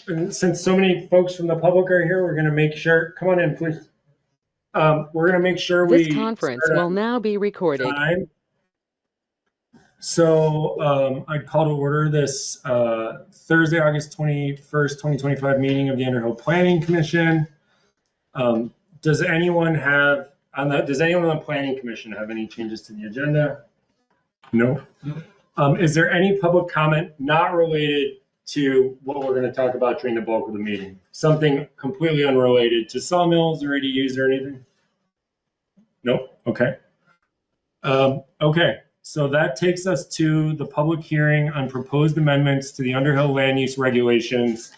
And since so many folks from the public are here, we're going to make sure, come on in, please. We're going to make sure This we conference start will on now be recorded. time. So I'd call to order this Thursday, August 21st, 2025 meeting of the Underhill Planning Commission. Does anyone on the Planning Commission have any changes to the agenda? No. Is there any public comment not related to what we're going to talk about during the bulk of the meeting? Something completely unrelated to sawmills or ADUs or anything? Nope. Okay. Okay. So that takes us to the public hearing on proposed amendments to the Underhill land use regulations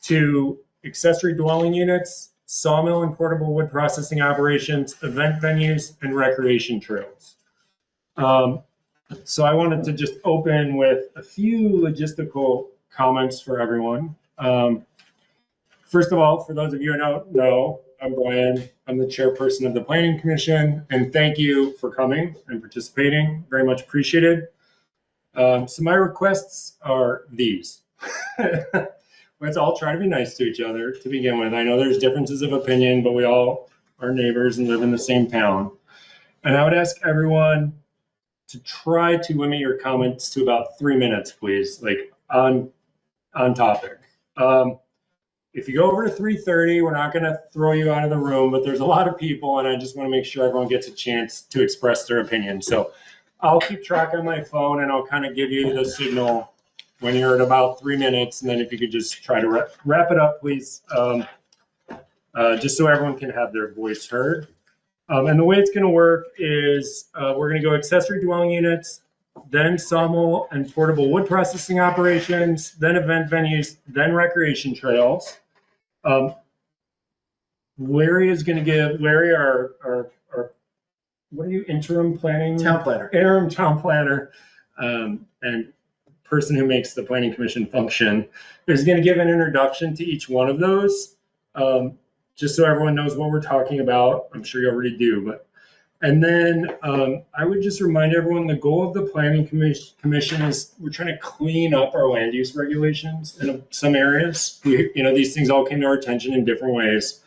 to accessory dwelling units, sawmill and portable wood processing operations, event venues, and recreation trails. So I wanted to just open with a few logistical comments for everyone. First of all, for those of you who don't know, I'm Brian. I'm the chairperson of the Planning Commission, and thank you for coming and participating. Very much appreciated. So my requests are these. Let's all try to be nice to each other to begin with. I know there's differences of opinion, but we all are neighbors and live in the same town. And I would ask everyone to try to limit your comments to about 3 minutes, please, like on topic. If you go over to 3:30, we're not going to throw you out of the room, but there's a lot of people, and I just want to make sure everyone gets a chance to express their opinion. So I'll keep track on my phone, and I'll kind of give you the signal when you're at about 3 minutes, and then if you could just try to wrap it up, please, just so everyone can have their voice heard. And the way it's going to work is we're going to go accessory dwelling units, then sawmill and portable wood processing operations, then event venues, then recreation trails. Larry is going to give, our what are you, interim planning? Town planner. Interim town planner, and person who makes the Planning Commission function, is going to give an introduction to each one of those, just so everyone knows what we're talking about. I'm sure you already do, but. And then I would just remind everyone the goal of the Planning Commission is we're trying to clean up our land use regulations in some areas. These things all came to our attention in different ways.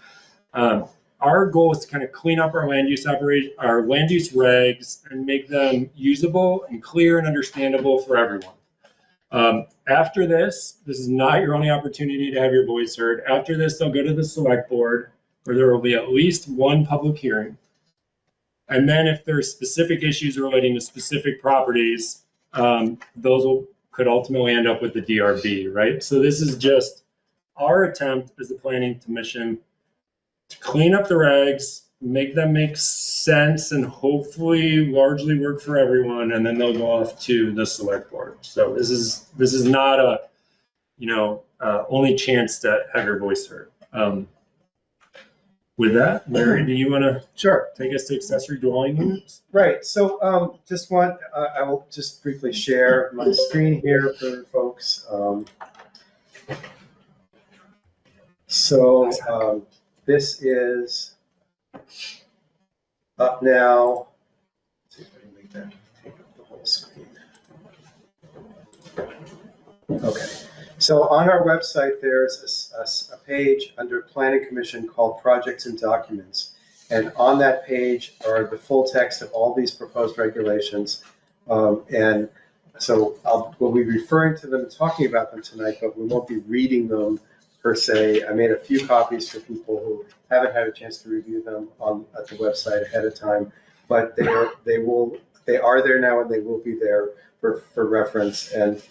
Our goal is to kind of clean up our land use regs and make them usable and clear and understandable for everyone. After this is not your only opportunity to have your voice heard. After this, they'll go to the select board where there will be at least one public hearing. And then if there's specific issues relating to specific properties, those could ultimately end up with the DRB, right? So this is just our attempt as the Planning Commission to clean up the regs, make them make sense, and hopefully largely work for everyone, and then they'll go off to the select board. So this is not a only chance to have your voice heard. With that, Larry, do you want to take us to accessory dwelling units? Right. So I will just briefly share my screen here for folks. This is up now. Let's see if I can make that take up the whole screen. Okay. So on our website, there's a page under Planning Commission called Projects and Documents. And on that page are the full text of all these proposed regulations. And so we'll be referring to them and talking about them tonight, but we won't be reading them per se. I made a few copies for people who haven't had a chance to review them at the website ahead of time, but they are there now, and they will be there for reference. And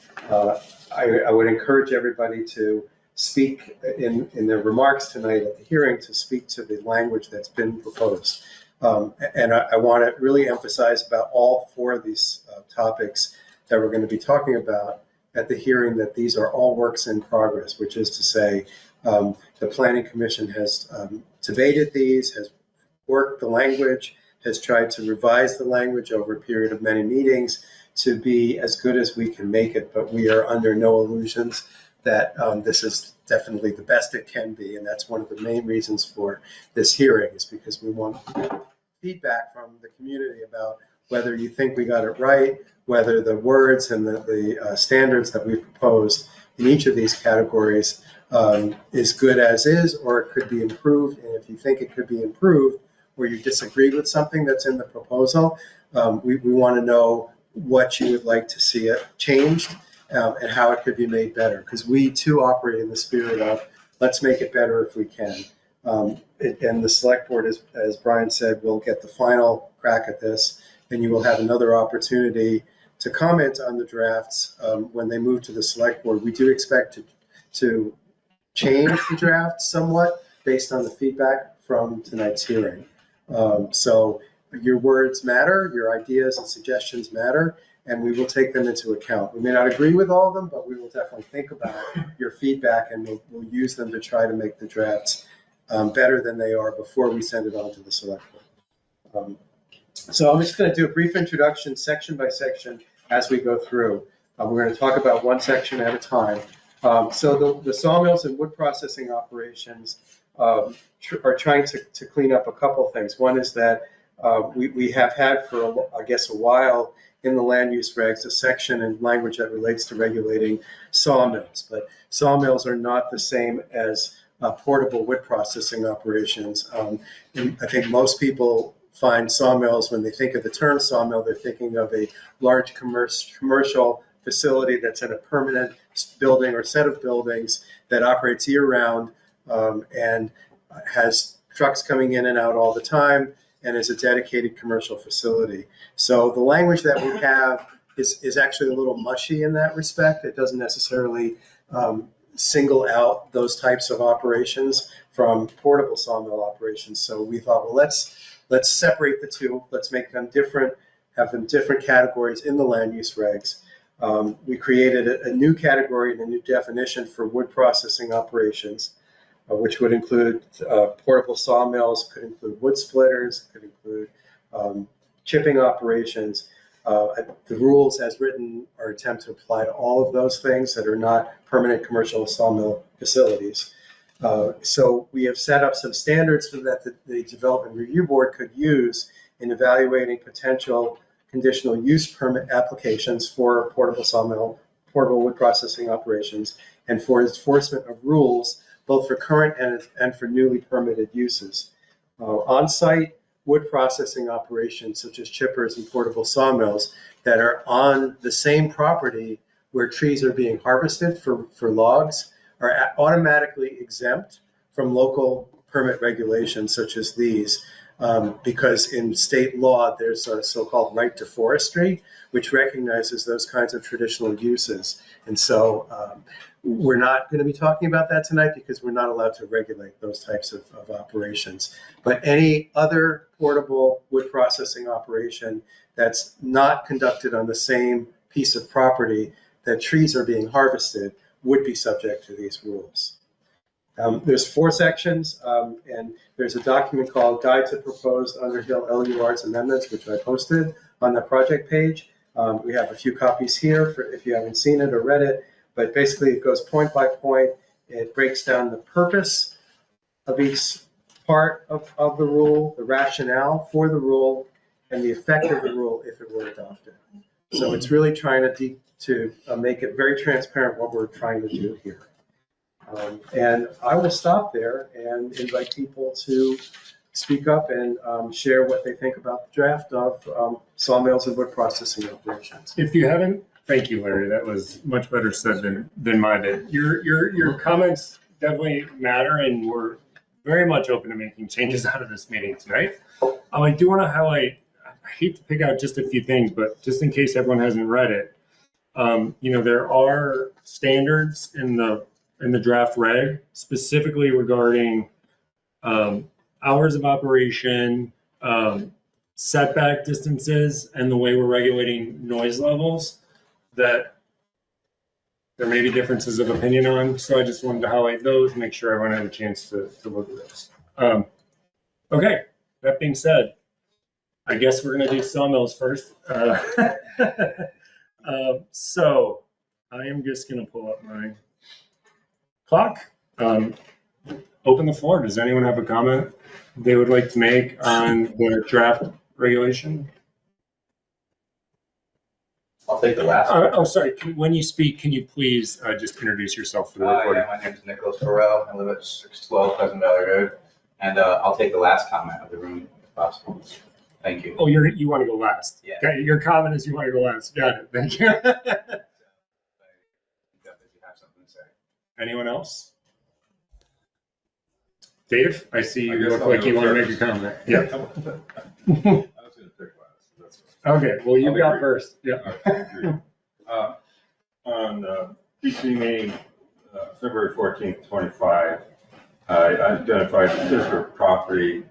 I would encourage everybody to speak in their remarks tonight at the hearing to speak to the language that's been proposed. And I want to really emphasize about all four of these topics that we're going to be talking about at the hearing that these are all works in progress, which is to say the Planning Commission has debated these, has worked the language, has tried to revise the language over a period of many meetings to be as good as we can make it, but we are under no illusions that this is definitely the best it can be, and that's one of the main reasons for this hearing, is because we want feedback from the community about whether you think we got it right, whether the words and the standards that we proposed in each of these categories is good as is, or it could be improved. And if you think it could be improved, or you disagree with something that's in the proposal, we want to know what you would like to see it changed, and how it could be made better. Because we too operate in the spirit of let's make it better if we can. And the select board, as Brian said, will get the final crack at this, and you will have another opportunity to comment on the drafts when they move to the select board. We do expect to change the draft somewhat based on the feedback from tonight's hearing. So your words matter, your ideas and suggestions matter, and we will take them into account. We may not agree with all of them, but we will definitely think about your feedback, and we'll use them to try to make the drafts better than they are before we send it on to the select board. So I'm just going to do a brief introduction section by section as we go through. We're going to talk about one section at a time. So the sawmills and wood processing operations are trying to clean up a couple things. One is that we have had for, I guess, a while in the land use regs a section and language that relates to regulating sawmills. But sawmills are not the same as portable wood processing operations. I think most people find sawmills, when they think of the term sawmill, they're thinking of a large commercial facility that's in a permanent building or set of buildings that operates year-round, and has trucks coming in and out all the time, and is a dedicated commercial facility. So the language that we have is actually a little mushy in that respect. It doesn't necessarily single out those types of operations from portable sawmill operations. So we thought, well, let's separate the two. Let's make them different, have them different categories in the land use regs. We created a new category and a new definition for wood processing operations, which would include portable sawmills, could include wood splitters, could include chipping operations. The rules as written are attempt to apply to all of those things that are not permanent commercial sawmill facilities. So we have set up some standards that the Development Review Board could use in evaluating potential conditional use permit applications for portable wood processing operations, and for enforcement of rules, both for current and for newly permitted uses. On-site wood processing operations, such as chippers and portable sawmills, that are on the same property where trees are being harvested for logs, are automatically exempt from local permit regulations such as these, because in state law, there's a so-called right to forestry, which recognizes those kinds of traditional uses. And so we're not going to be talking about that tonight because we're not allowed to regulate those types of operations. But any other portable wood processing operation that's not conducted on the same piece of property that trees are being harvested would be subject to these rules. There's 4 sections, and there's a document called Guide to Proposed Underhill LUR's Amendments, which I posted on the project page. We have a few copies here for if you haven't seen it or read it, but basically it goes point by point. It breaks down the purpose of each part of the rule, the rationale for the rule, and the effect of the rule if it were adopted. So it's really trying to make it very transparent what we're trying to do here. And I will stop there and invite people to speak up and share what they think about the draft of sawmills and wood processing operations. If you haven't, thank you, Larry. That was much better said than my bit. Your comments definitely matter, and we're very much open to making changes out of this meeting tonight. I do want to highlight, I hate to pick out just a few things, but just in case everyone hasn't read it, there are standards in the draft reg specifically regarding hours of operation, setback distances, and the way we're regulating noise levels that there may be differences of opinion on. So I just wanted to highlight those, make sure everyone had a chance to look at those. Okay, that being said, I guess we're going to do sawmills first. So I am just going to pull up my clock. Open the floor. Does anyone have a comment they would like to make on the draft regulation? I'll take the last. Oh, sorry. When you speak, can you please just introduce yourself for the recording? Yeah, my name is Nicholas Farrell. I live at 612 Pleasant Valley Road. And I'll take the last comment of the room if possible. Thank you. Oh, you want to go last? Yeah. Okay, your comment is you want to go last. Got it. Thank you. Definitely have something to say. Anyone else? Dave, I see you guess look I'll like go you want to make first. a comment. Yeah. I was going to pick last. That's fine. Okay. Well, you I'll got agree. first. Yeah. All right, I agree. On PC meeting, February 14th, 25, I identified the physical property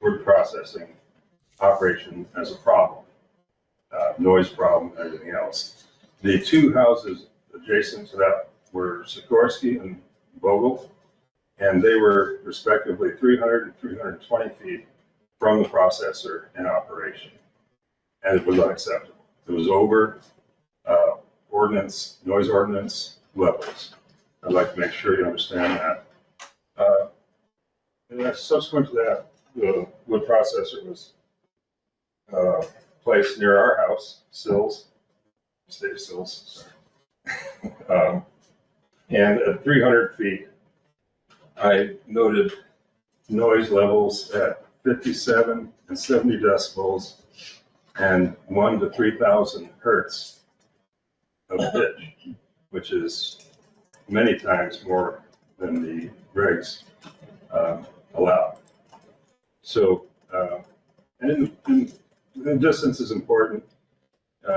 wood processing operation as a problem, noise problem, and everything else. The two houses adjacent to that were Sikorsky and Vogel, and they were respectively 300 and 320 feet from the processor in operation. And it was unacceptable. It was over noise ordinance levels. I'd like to make sure you understand that. And then subsequent to that, the wood processor was placed near our house, Sills, state of Sills, sorry. And at 300 feet, I noted noise levels at 57 and 70 decibels and 1 to 3,000 hertz of pitch, which is many times more than the regs allow. So, and the distance is important.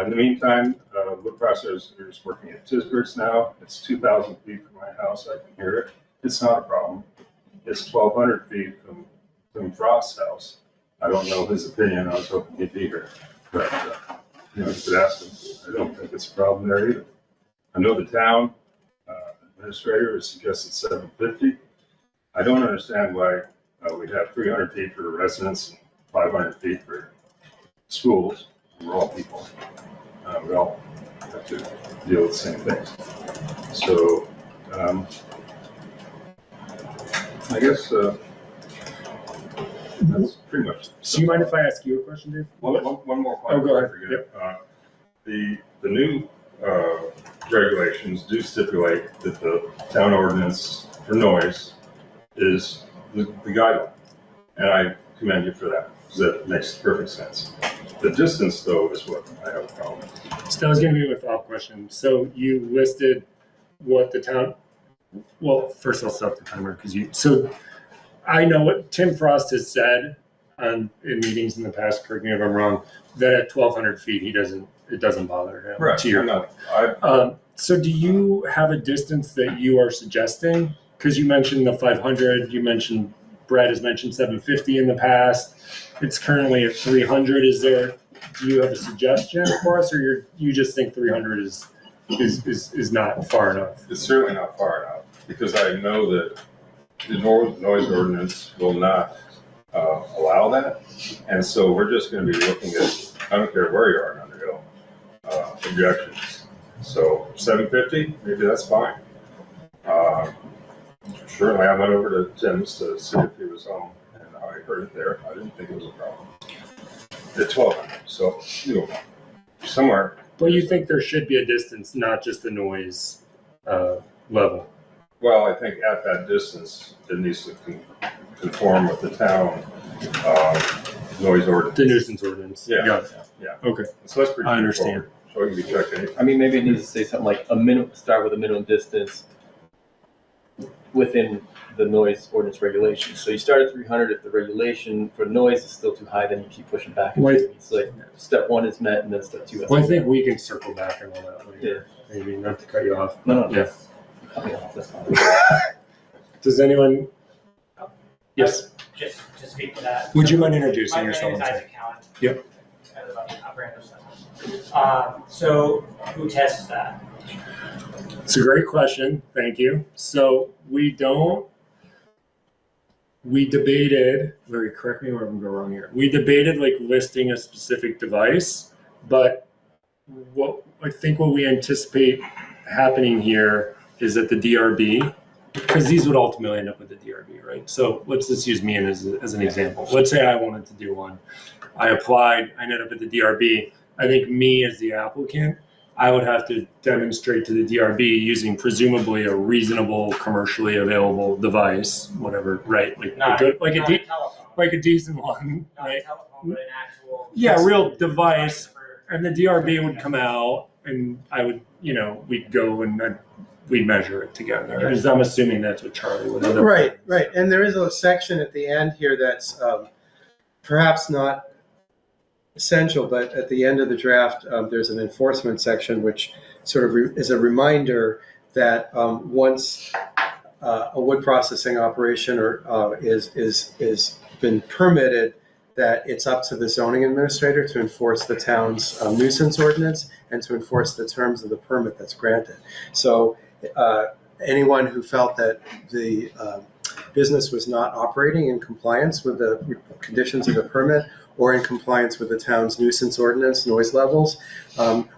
In the meantime, wood processor is working at Tisbert's now. It's 2,000 feet from my house. I can hear it. It's not a problem. It's 1,200 feet from Frost's house. I don't know his opinion. I was hoping he'd be here, but you could ask him. I don't think it's a problem there either. I know the town administrator has suggested 750. I don't understand why we have 300 feet for residents and 500 feet for schools. We're all people. We all have to deal with the same things. So I guess that's pretty much. So you mind if I ask you a question, Dave? One more point. Oh, go ahead. before I forget. The new regulations do stipulate that the town ordinance for noise is the guideline, and I commend you for that because that makes perfect sense. The distance, though, is what I have a problem with. So that was going to be my follow-up question. So you listed what the town. Well, first I'll stop the timer because So I know what Tim Frost has said in meetings in the past. Correct me if I'm wrong. That at 1,200 feet, it doesn't bother him. Right. To your so do you have a distance that you are suggesting? Because you mentioned the 500. You mentioned Brett has mentioned 750 in the past. It's currently at 300. Do you have a suggestion for us, or you just think 300 is not far enough? It's certainly not far enough because I know that the noise ordinance will not allow that, and so we're just going to be looking at, I don't care where you are in Underhill, objections. So 750, maybe that's fine. Certainly, I went over to Tim's to see if he was home, and I heard it there. I didn't think it was a problem. At 1,200, so somewhere. But you think there should be a distance, not just the noise level? Well, I think at that distance, it needs to conform with the town noise ordinance. The nuisance ordinance. Yeah. Got it. Yeah. Okay. So that's pretty I understand. straightforward. So it can be checked any. I mean, maybe it needs to say something like start with a minimum distance within the noise ordinance regulations. So you start at 300. If the regulation for noise is still too high, then you keep pushing back. It's like step 1 is met, and then step 2 has Well, I to think we can circle back on all that later. Yeah. Maybe not to cut you off. No. Yeah. cut me off, that's fine. Does anyone? Yes. Just to speak to that. Would you mind introducing My name yourself? is Isaac Cowan. Yep. So who tests that? It's a great question. Thank you. So we debated, Larry, correct me where I'm going wrong here. We debated like listing a specific device, but what we anticipate happening here is that the DRB, because these would ultimately end up with the DRB, right? So let's just use me as an example. Let's say I wanted to do one. I applied, I ended up at the DRB. I think me as the applicant, I would have to demonstrate to the DRB using presumably a reasonable, commercially available device, whatever, right? Like a good, like Not a telephone, like a decent one, not a right? telephone, but an actual. Yeah, real device. For- And the DRB would come out and I would, we'd go and we'd measure it together. As I'm assuming that's what Charlie would end up. Right, right. And there is a section at the end here that's perhaps not essential, but at the end of the draft, there's an enforcement section which sort of is a reminder that once a wood processing operation is been permitted, that it's up to the zoning administrator to enforce the town's nuisance ordinance and to enforce the terms of the permit that's granted. So anyone who felt that the business was not operating in compliance with the conditions of the permit or in compliance with the town's nuisance ordinance, noise levels,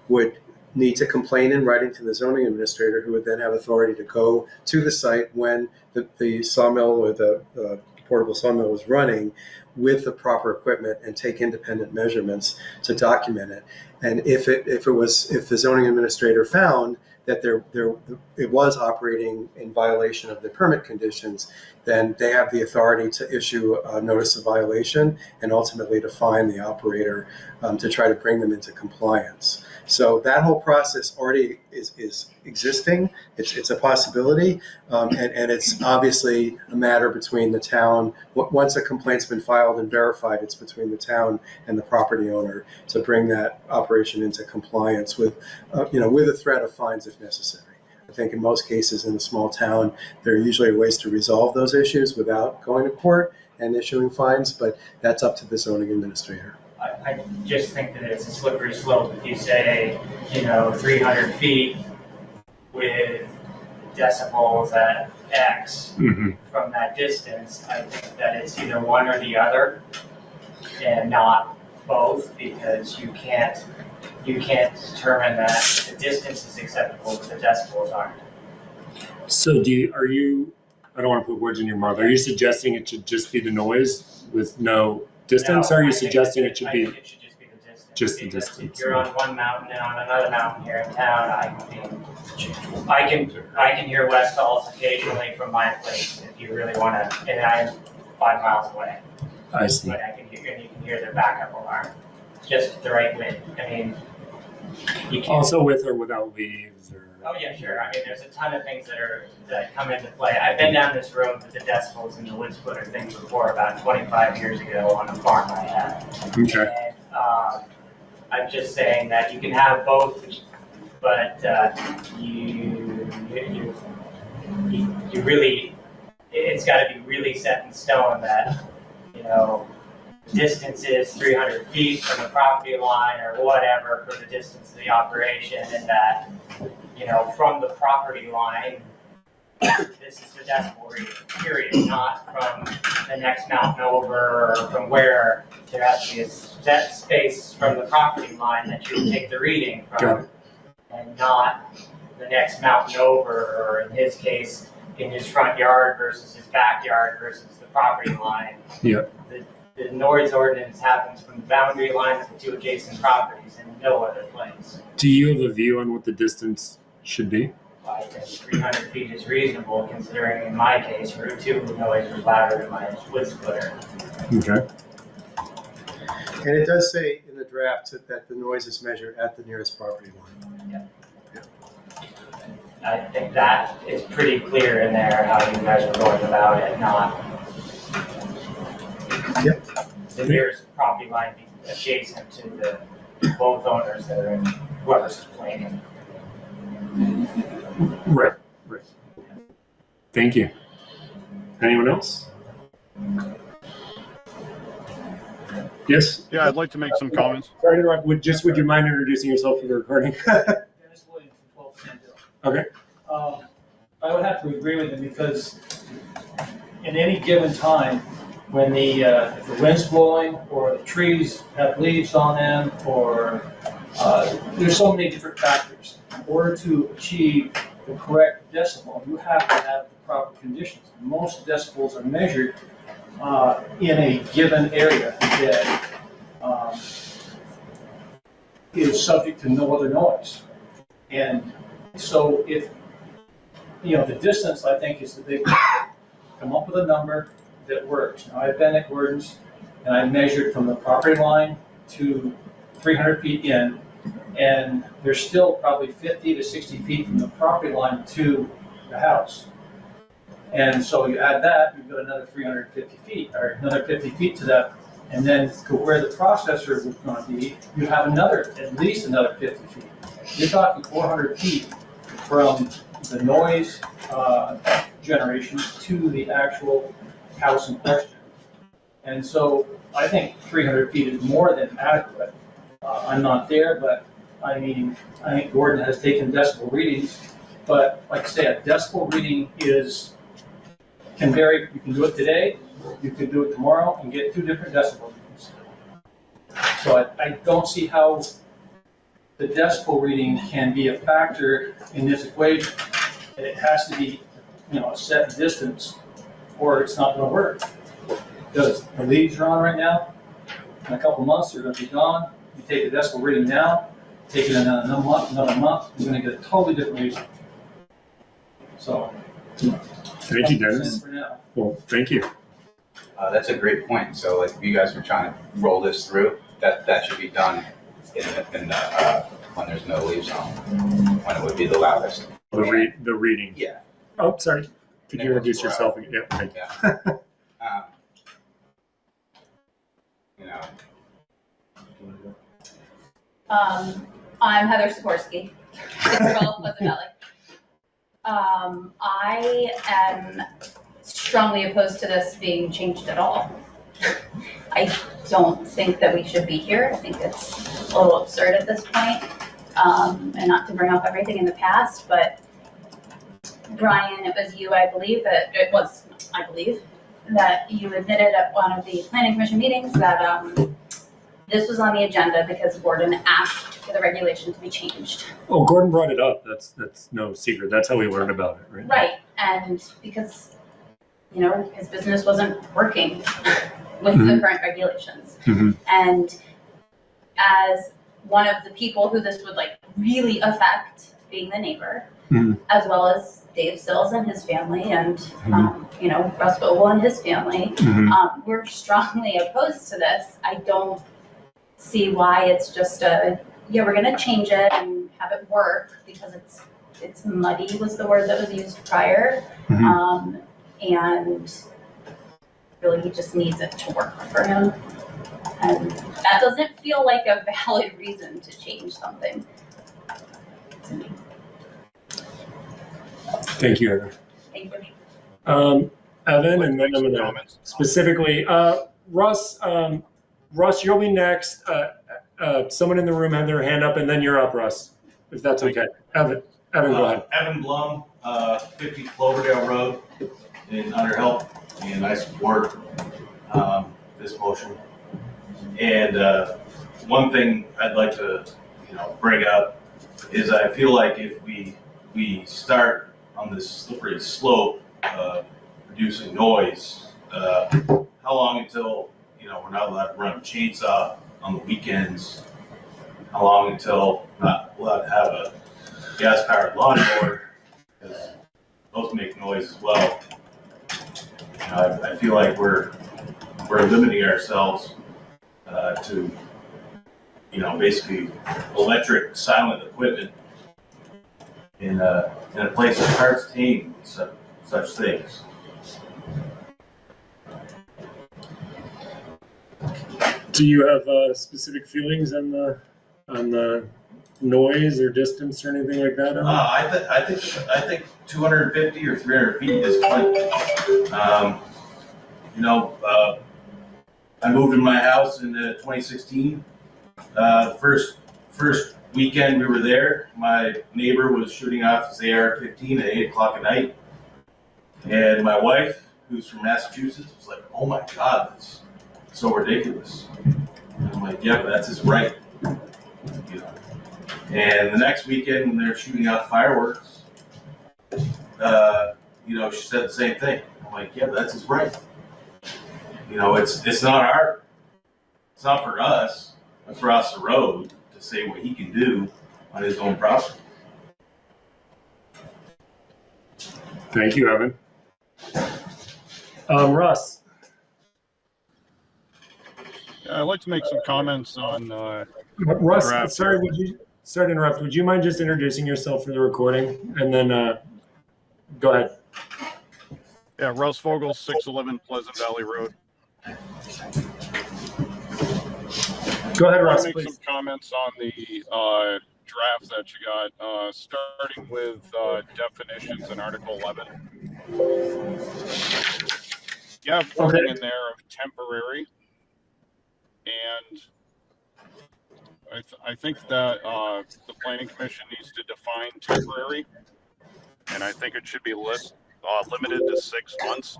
would need to complain in writing to the zoning administrator, who would then have authority to go to the site when the sawmill or the portable sawmill was running with the proper equipment and take independent measurements to document it. And if the zoning administrator found that it was operating in violation of the permit conditions, then they have the authority to issue a notice of violation and ultimately to fine the operator to try to bring them into compliance. So that whole process already is existing. It's a possibility, and it's obviously a matter between the town. Once a complaint's been filed and verified, it's between the town and the property owner to bring that operation into compliance with a threat of fines if necessary. I think in most cases in a small town, there are usually ways to resolve those issues without going to court and issuing fines, but that's up to the zoning administrator. I just think that it's a slippery slope if you say, 300 feet with decibels at X from that distance. I think that it's either one or the other and not both, because you can't determine that the distance is acceptable but the decibels aren't. So I don't want to put words in your mouth. Are you suggesting it should just be the noise with no distance? No, or are you I think suggesting it should I be think it should just be the distance. just the Because distance? If you're on one mountain and on another mountain here in town, I can hear Westalls occasionally from my place if you really want to, and I'm 5 miles away. I see. But I can hear, and you can hear their backup alarm, just the right wind. I mean, you can't. Also with or without leaves or. Oh yeah, sure. I mean, there's a ton of things that come into play. I've been down this road with the decibels and the wood splitter thing before, about 25 years ago on a farm I had. Okay. And I'm just saying that you can have both, but you really, it's got to be really set in stone that, distance is 300 feet from the property line or whatever for the distance of the operation, and that, from the property line, this is the decibel reading, period, not from the next mountain over or from where. There has to be a set space from the property line that you take the reading from, and not the next mountain over, or in his case, in his front yard versus his backyard versus the property line. Yeah. The noise ordinance happens from the boundary line of the two adjacent properties and no other place. Do you have a view on what the distance should be? I think 300 feet is reasonable, considering in my case, Route 2 noise was louder than my wood splitter. Okay. And it does say in the draft that the noise is measured at the nearest property line. I think that is pretty clear in there how you guys are going about it, not the nearest property line being adjacent to the both owners that are in whoever's complaining. Right. Thank you. Anyone else? Yes? Yeah, I'd like to make some comments. Sorry to interrupt. Would you mind introducing yourself for the recording? Dennis Williams from 12 Sandhill. Okay. I would have to agree with him because in any given time, when if the wind's blowing or the trees have leaves on them, or there's so many different factors. In order to achieve the correct decibel, you have to have the proper conditions. Most decibels are measured in a given area that is subject to no other noise. And so if, the distance, I think, is the big one. Come up with a number that works. Now, I've been at Gordon's and I measured from the property line to 300 feet in, and there's still probably 50 to 60 feet from the property line to the house. And so you add that, you've got another 350 feet, or another 50 feet to that. And then to where the processor was going to be, you have at least another 50 feet. You're talking 400 feet from the noise generation to the actual house in question. And so I think 300 feet is more than adequate. I'm not there, but I think Gordon has taken decibel readings. But like I say, a decibel reading can vary. You can do it today, you can do it tomorrow, and get 2 different decibel readings. So I don't see how the decibel reading can be a factor in this equation. And it has to be, a set distance, or it's not going to work. Because the leaves are on right now. In a couple months, they're going to be gone. You take the decibel reading now, take it another month, you're going to get a totally different reading. So, Thank you, Dennis. For now. Well, thank you. That's a great point. So like if you guys were trying to roll this through, that should be done when there's no leaves on, when it would be the loudest. The reading. Yeah. Oh, sorry. Could you introduce yourself again? Yeah, thank you. Yeah. I'm Heather Sikorsky, 612 Pleasant Valley. I am strongly opposed to this being changed at all. I don't think that we should be here. I think it's a little absurd at this point. And not to bring up everything in the past, but Brian, it was you, I believe, that you admitted at one of the planning commission meetings that this was on the agenda because Gordon asked for the regulation to be changed. Oh, Gordon brought it up. That's no secret. That's how we learned about it, right? Right, and because, his business wasn't working with the current regulations. Mm-hmm. And as one of the people who this would really affect, being the neighbor, as well as Dave Sills and his family and, Russ Vogel and his family, we're strongly opposed to this. I don't see why it's just we're gonna change it and have it work because it's muddy was the word that was used prior. And really he just needs it to work for him. And that doesn't feel like a valid reason to change something to me. Thank you, Heather. Thank you. Evan, and then I'm gonna specifically, Russ, you'll be next. Someone in the room had their hand up, and then you're up, Russ, if that's okay. Evan, go ahead. Evan Blum, 50 Cloverdale Road in Underhill, and I support this motion. And one thing I'd like to, bring up is I feel like if we start on this slippery slope of reducing noise, how long until we're not allowed to run a chainsaw on the weekends? How long until we're not allowed to have a gas-powered lawnmower? Because those make noise as well. I feel like we're limiting ourselves to basically electric silent equipment in a place that starts tame such things. Do you have specific feelings on the noise or distance or anything like that? I think 250 or 300 feet is plenty. I moved in my house in 2016. First weekend we were there, my neighbor was shooting off his AR-15 at 8 o'clock at night, and my wife, who's from Massachusetts, was like, "Oh my God, that's so ridiculous." And I'm like, "Yeah, but that's his right." And the next weekend when they're shooting out fireworks, she said the same thing. I'm like, "Yeah, but that's his right." It's not for us across the road to to say what he can do on his own property. Thank you, Evan. Russ. I'd like to make some comments on Russ, draft sorry, here. sorry to interrupt. Would you mind just introducing yourself for the recording? And then go ahead. Yeah, Russ Vogel, 611 Pleasant Valley Road. Go ahead, I'd like Russ, to make please. some comments on the draft that you got, starting with definitions in Article 11. You have wording in there of temporary, and I think that the Planning Commission needs to define temporary, and I think it should be limited to 6 months.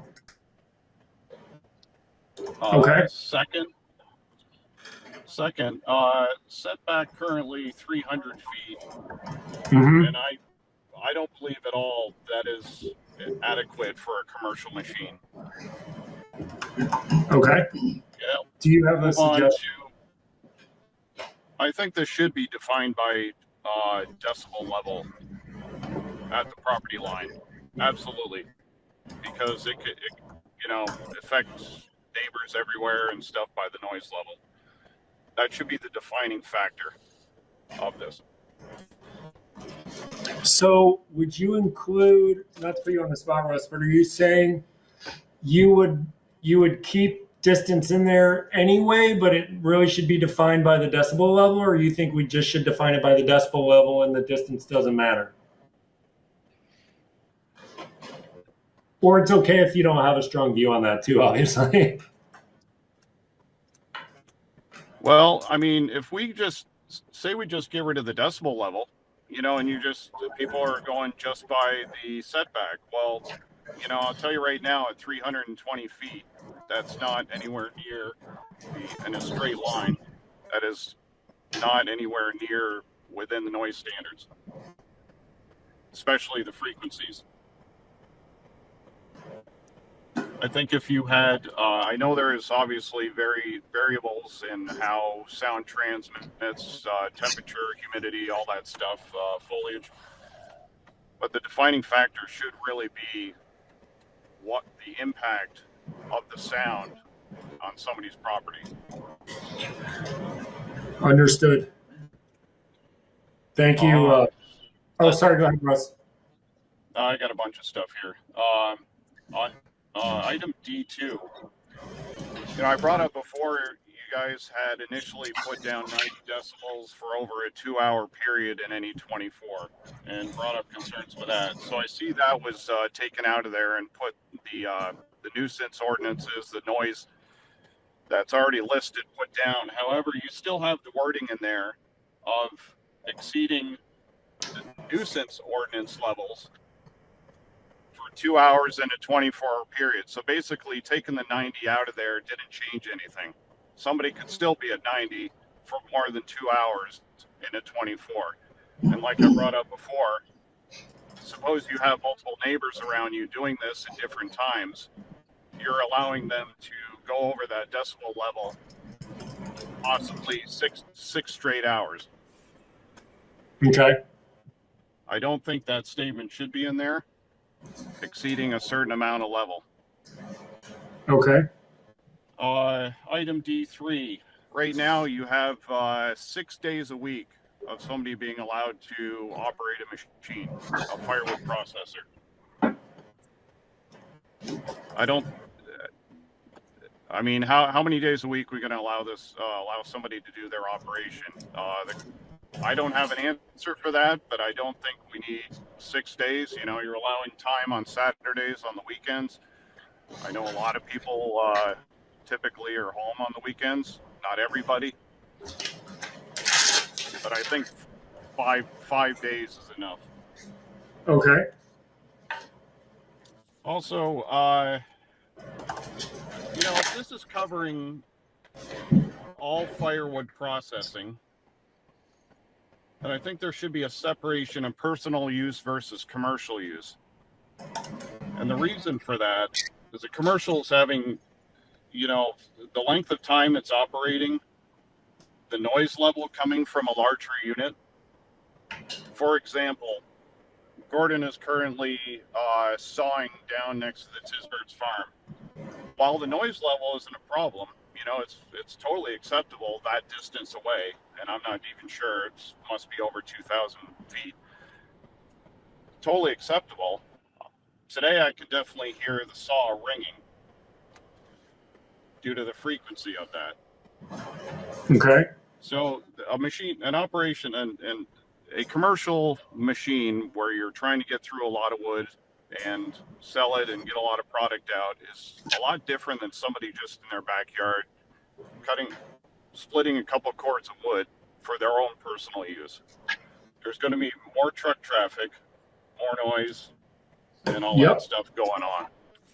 Second, setback currently 300 feet, and I don't believe at all that is adequate for a commercial machine. Okay. Yeah. Do you have a Move on suggestion? to, I think this should be defined by decibel level at the property line. Absolutely. Because it affects neighbors everywhere and stuff by the noise level. That should be the defining factor of this. So would you include, not to put you on the spot, Russ, but are you saying you would keep distance in there anyway, but it really should be defined by the decibel level, or you think we just should define it by the decibel level and the distance doesn't matter? Or it's okay if you don't have a strong view on that too, obviously. Well, I mean, if we just say we just get rid of the decibel level, and people are going just by the setback. Well, I'll tell you right now, at 320 feet, that's not anywhere near in a straight line. That is not anywhere near within the noise standards, especially the frequencies. I think if you had, I know there is obviously variables in how sound transmits, temperature, humidity, all that stuff, foliage. But the defining factor should really be what the impact of the sound on somebody's property. Understood. Thank you. Sorry, go ahead, Russ. I got a bunch of stuff here. On item D2, I brought up before you guys had initially put down 90 decibels for over a 2-hour period in any 24 and brought up concerns with that. So I see that was taken out of there and put the nuisance ordinances, the noise that's already listed, put down. However, you still have the wording in there of exceeding the nuisance ordinance levels for 2 hours in a 24-hour period. So basically taking the 90 out of there didn't change anything. Somebody could still be at 90 for more than 2 hours in a 24. And like I brought up before, suppose you have multiple neighbors around you doing this at different times. You're allowing them to go over that decibel level possibly six straight hours. Okay. I don't think that statement should be in there, exceeding a certain amount of level. Okay. Item D3. Right now you have 6 days a week of somebody being allowed to operate a machine, a firewood processor. How many days a week are we going to allow somebody to do their operation? I don't have an answer for that, but I don't think we need 6 days. You're allowing time on Saturdays, on the weekends. I know a lot of people typically are home on the weekends. Not everybody, but I think five days is enough. Okay. Also, if this is covering all firewood processing, then I think there should be a separation of personal use versus commercial use. And the reason for that is the commercial is having, the length of time it's operating the noise level coming from a larger unit. For example, Gordon is currently sawing down next to the Tisbert's farm. While the noise level isn't a problem, it's totally acceptable that distance away, and I'm not even sure, it must be over 2,000 feet. Totally acceptable. Today I could definitely hear the saw ringing due to the frequency of that. Okay. So an operation and a commercial machine where you're trying to get through a lot of wood and sell it and get a lot of product out is a lot different than somebody just in their backyard splitting a couple cords of wood for their own personal use. There's going to be more truck traffic, more noise, and all that stuff going on.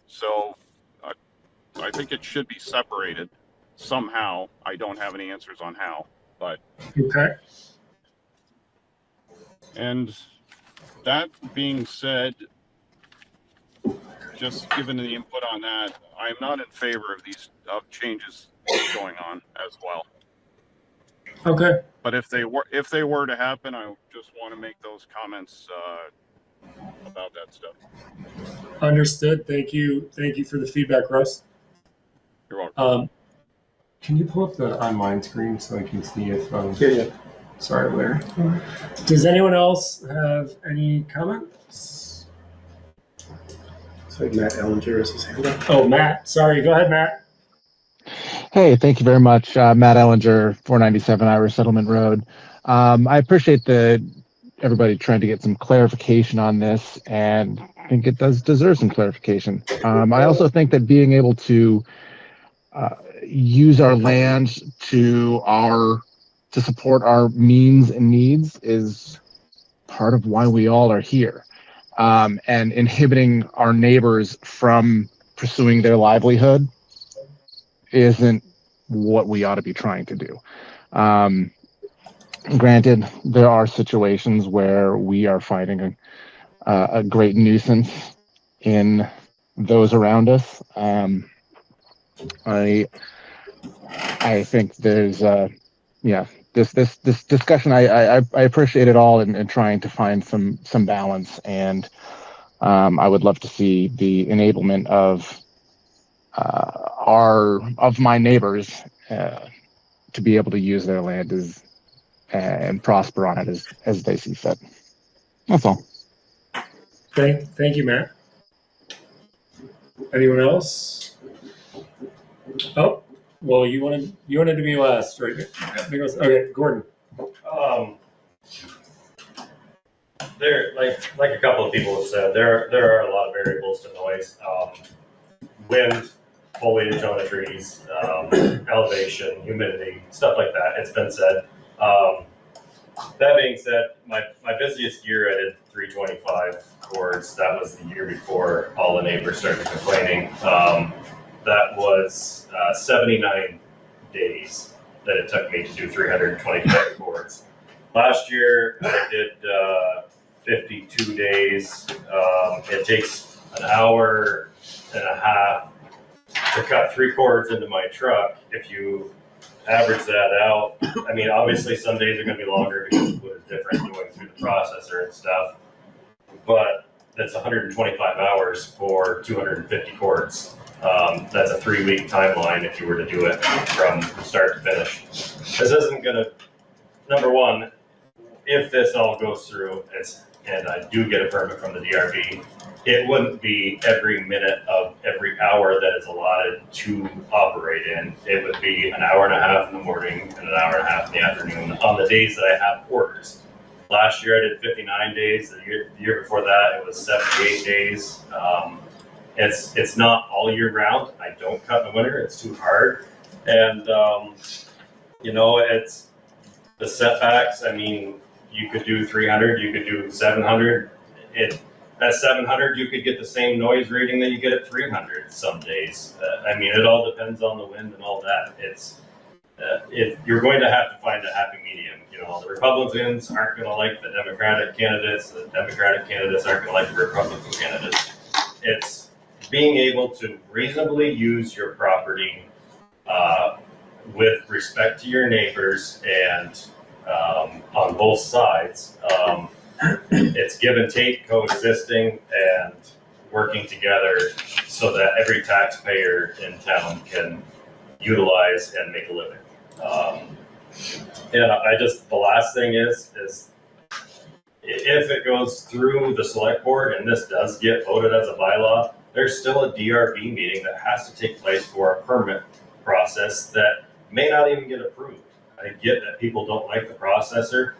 So I think it should be separated somehow. I don't have any answers on how, but okay. And that being said, just given the input on that, I am not in favor of these changes going on as well. Okay. But if they were to happen, I just want to make those comments about that stuff. Understood. Thank you for the feedback, Russ. You're welcome. Can you pull up the online screen so I can see if Yeah. Sorry, Larry. Does anyone else have any comments? So Matt Ellinger is his hand up. Oh, Matt. Sorry. Go ahead, Matt. Hey, thank you very much. Matt Ellinger, 497 Irish Settlement Road. I appreciate everybody trying to get some clarification on this, and I think it does deserve some clarification. I also think that being able to use our land to support our means and needs is part of why we all are here. And inhibiting our neighbors from pursuing their livelihood isn't what we ought to be trying to do. Granted, there are situations where we are finding a great nuisance in those around us. I think there's this discussion. I appreciate it all in trying to find some balance, and I would love to see the enablement of my neighbors to be able to use their land and prosper on it as they see fit. That's all. Thank you, Matt. Anyone else? Oh, well, you wanted to be last, right? Okay, Gordon. There, like a couple of people have said, there are a lot of variables to noise. Wind, foliage on the trees, elevation, humidity, stuff like that. It's been said. That being said, my busiest year I did 325 cords. That was the year before all the neighbors started complaining. That was 79 days that it took me to do 325 cords. Last year I did 52 days. It takes an hour and a half to cut 3 cords into my truck. If you average that out, I mean, obviously some days are going to be longer because the wood is different going through the processor and stuff, but that's 125 hours for 250 cords. That's a 3-week timeline if you were to do it from start to finish. This isn't going to, number one, if this all goes through, and I do get a permit from the DRB, it wouldn't be every minute of every hour that is allotted to operate in. It would be an hour and a half in the morning and an hour and a half in the afternoon on the days that I have orders. Last year I did 59 days. The year before that it was 78 days. It's not all year round. I don't cut in the winter. It's too hard. And, it's the setbacks. I mean, you could do 300, you could do 700. At 700, you could get the same noise rating that you get at 300 some days. I mean, it all depends on the wind and all that. You're going to have to find a happy medium. The Republicans aren't going to like the Democratic candidates. The Democratic candidates aren't going to like the Republican candidates. It's being able to reasonably use your property with respect to your neighbors and on both sides, it's give and take, coexisting, and working together so that every taxpayer in town can utilize and make a living. And the last thing is if it goes through the select board and this does get voted as a bylaw, there's still a DRB meeting that has to take place for a permit process that may not even get approved. I get that people don't like the processor,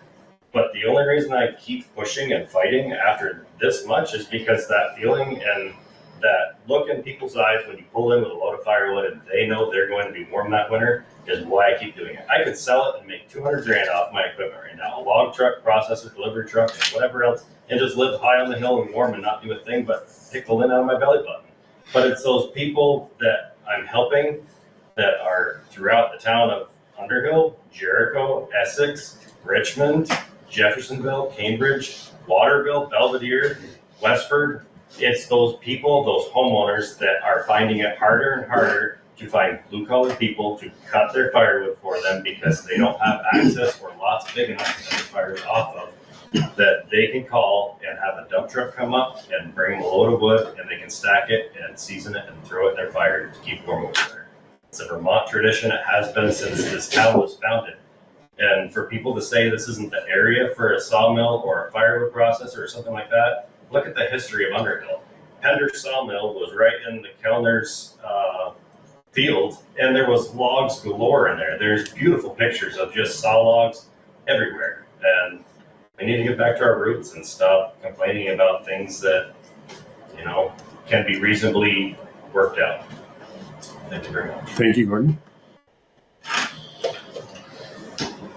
but the only reason I keep pushing and fighting after this much is because that feeling and that look in people's eyes when you pull in with a load of firewood and they know they're going to be warm that winter is why I keep doing it. I could sell it and make 200 grand off my equipment right now. A log truck, processor, delivery truck, and whatever else, and just live high on the hill and warm and not do a thing but take the lint out of my belly button. But it's those people that I'm helping that are throughout the town of Underhill, Jericho, Essex, Richmond, Jeffersonville, Cambridge, Waterville, Belvedere, Westford. It's those people, those homeowners that are finding it harder and harder to find blue-collar people to cut their firewood for them because they don't have access or lots big enough to cut their firewood off of, that they can call and have a dump truck come up and bring them a load of wood and they can stack it and season it and throw it in their fire to keep warm over there. It's a Vermont tradition. It has been since this town was founded. And for people to say this isn't the area for a sawmill or a firewood processor or something like that, look at the history of Underhill. Pender Sawmill was right in the Kellner's field, and there was logs galore in there. There's beautiful pictures of just saw logs everywhere. And we need to get back to our roots and stop complaining about things that, can be reasonably worked out. Thank you very much. Thank you, Gordon.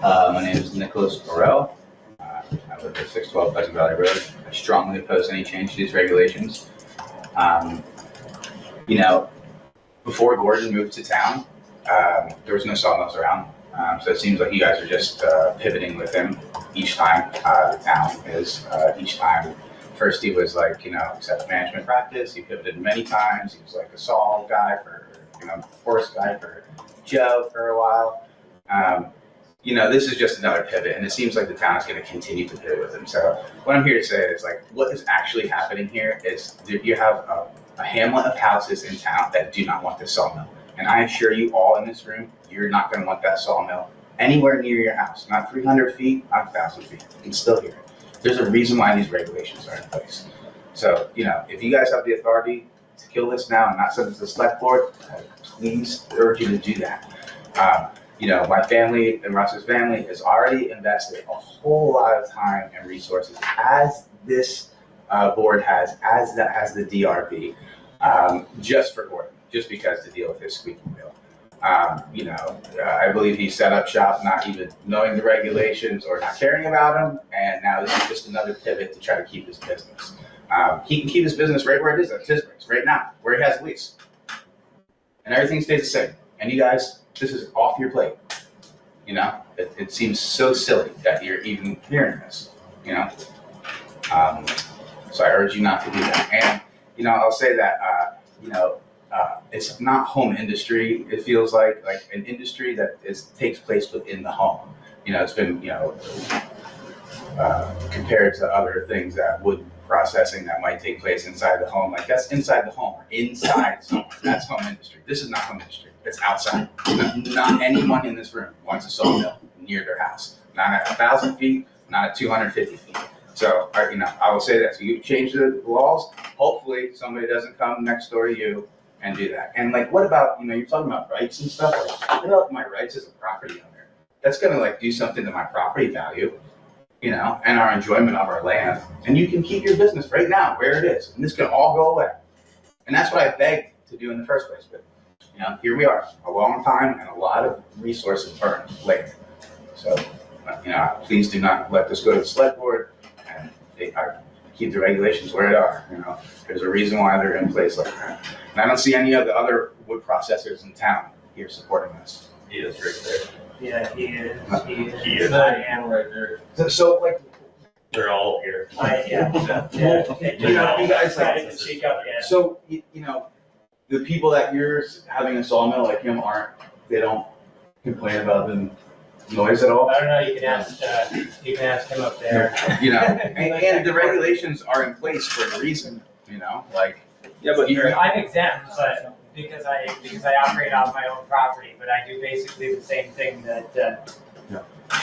My name is Nicholas Burrell. I live at 612 Pleasant Valley Road. I strongly oppose any change to these regulations. Before Gordon moved to town, there was no sawmills around. So it seems like you guys are just pivoting with him each time the town is. Each time, first he was like, accept management practice. He pivoted many times. He was like a saw guy for, forest guy for Joe for a while. This is just another pivot, and it seems like the town is going to continue to pivot with him. So what I'm here to say is, what is actually happening here is that you have a hamlet of houses in town that do not want this sawmill. And I assure you all in this room, you're not going to want that sawmill anywhere near your house. Not 300 feet, not 1,000 feet. You can still hear it. There's a reason why these regulations are in place. So, if you guys have the authority to kill this now and not send it to the select board, please urge you to do that. My family and Russ's family has already invested a whole lot of time and resources, as this board has, as the DRB, just for Gordon, just because to deal with his squeaky wheel. I believe he set up shop not even knowing the regulations or not caring about them, and now this is just another pivot to try to keep his business. He can keep his business right where it is at Tisbury's, right now, where he has a lease. And everything stays the same. And you guys, this is off your plate. It seems so silly that you're even hearing this, So I urge you not to do that. And, I'll say that, it's not home industry. It feels like an industry that takes place within the home. It's been, compared to other things that wood processing that might take place inside the home. That's inside the home, or inside someone. That's home industry. This is not home industry. It's outside. Not anyone in this room wants a sawmill near their house. Not at 1,000 feet, not at 250 feet. So, I will say that. So you change the laws. Hopefully somebody doesn't come next door to you and do that. And what about, you're talking about rights and stuff. What about my rights as a property owner? That's going to do something to my property value, and our enjoyment of our land. And you can keep your business right now where it is. And this can all go away. And that's what I begged to do in the first place. But, here we are, a long time and a lot of resources burned later. So, please do not let this go to the select board and keep the regulations where they are. There's a reason why they're in place like that. And I don't see any of the other wood processors in town here supporting this. He is right there. Yeah, he is. He is. I am right there. So They're all here. Yeah. you guys to shake up again. So, the people that you're having a sawmill like him complain about the noise at all? I don't know, you can ask him up there. You know, and the regulations are in place for a reason, you know, like. Yeah, but I'm exempt, but because I operate off my own property, but I do basically the same thing that,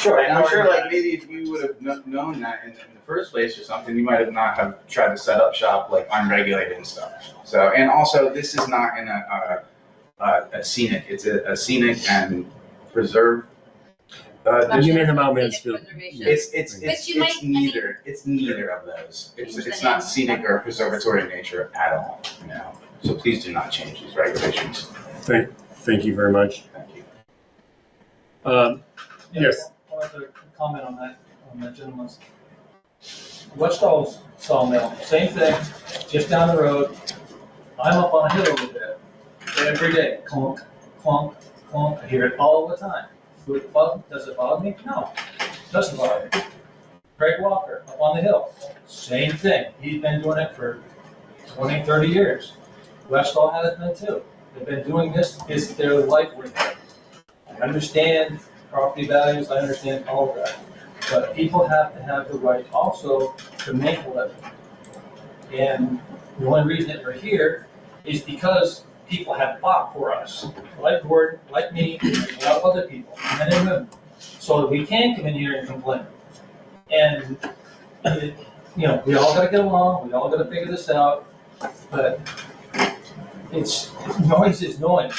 Sure, and I'm sure like maybe if you would have known that in the first place or something, you might have not have tried to set up shop like unregulated and stuff. So, and also this is not in a scenic, it's a scenic and preserve. You mean the Mount Mansfield? It's neither of those. It's not scenic or preservatory in nature at all, you know. So please do not change these regulations. Thank you very much. Thank you. Yes. I want to comment on that gentleman's. Westall's Sawmill, same thing, just down the road. I'm up on a hill over there every day, clunk, clunk, clunk. I hear it all the time. Does it bother me? No, it doesn't bother me. Greg Walker, up on the hill, same thing. He's been doing it for 20, 30 years. Westall has been too. They've been doing this, it's their life work. I understand property values, I understand all of that. But people have to have the right also to make a living. And the only reason that we're here is because people have fought for us, like Gordon, like me, and a lot of other people, men and women, so that we can come in here and complain. And, you know, we all gotta get along, we all gotta figure this out, but noise is noise.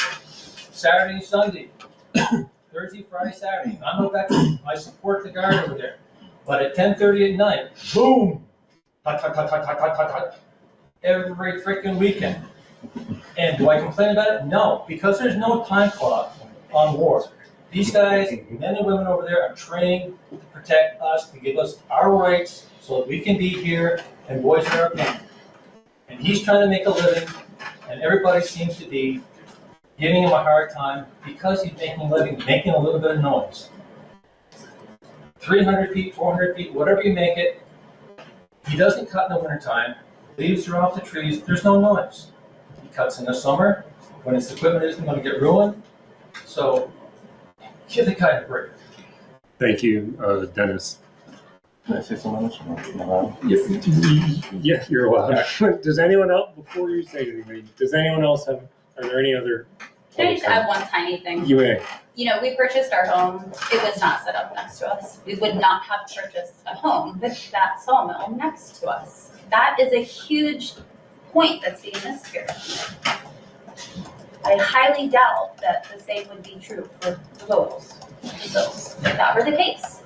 Saturday, Sunday, Thursday, Friday, Saturday, I'm no back, I support the guard over there. But at 10:30 at night, boom, tut, tut, tut, tut, tut, tut, tut, tut, every freaking weekend. And do I complain about it? No, because there's no time clock on war. These guys, men and women over there, are trained to protect us, to give us our rights so that we can be here and voice our opinion. And he's trying to make a living, and everybody seems to be giving him a hard time because he's making a living, making a little bit of noise. 300 feet, 400 feet, whatever you make it, he doesn't cut in the wintertime, leaves are off the trees, there's no noise. He cuts in the summer, when his equipment isn't going to get ruined, so give the guy a break. Thank you, Dennis. Can I say something? Yeah, you're allowed. Does anyone else, before you say anything, does anyone else have, are there any other? Can I just add one tiny thing? You may. You know, we purchased our home, it was not set up next to us. We would not have purchased a home with that sawmill next to us. That is a huge point that's being missed here. I highly doubt that the same would be true for the Vogels. So if that were the case,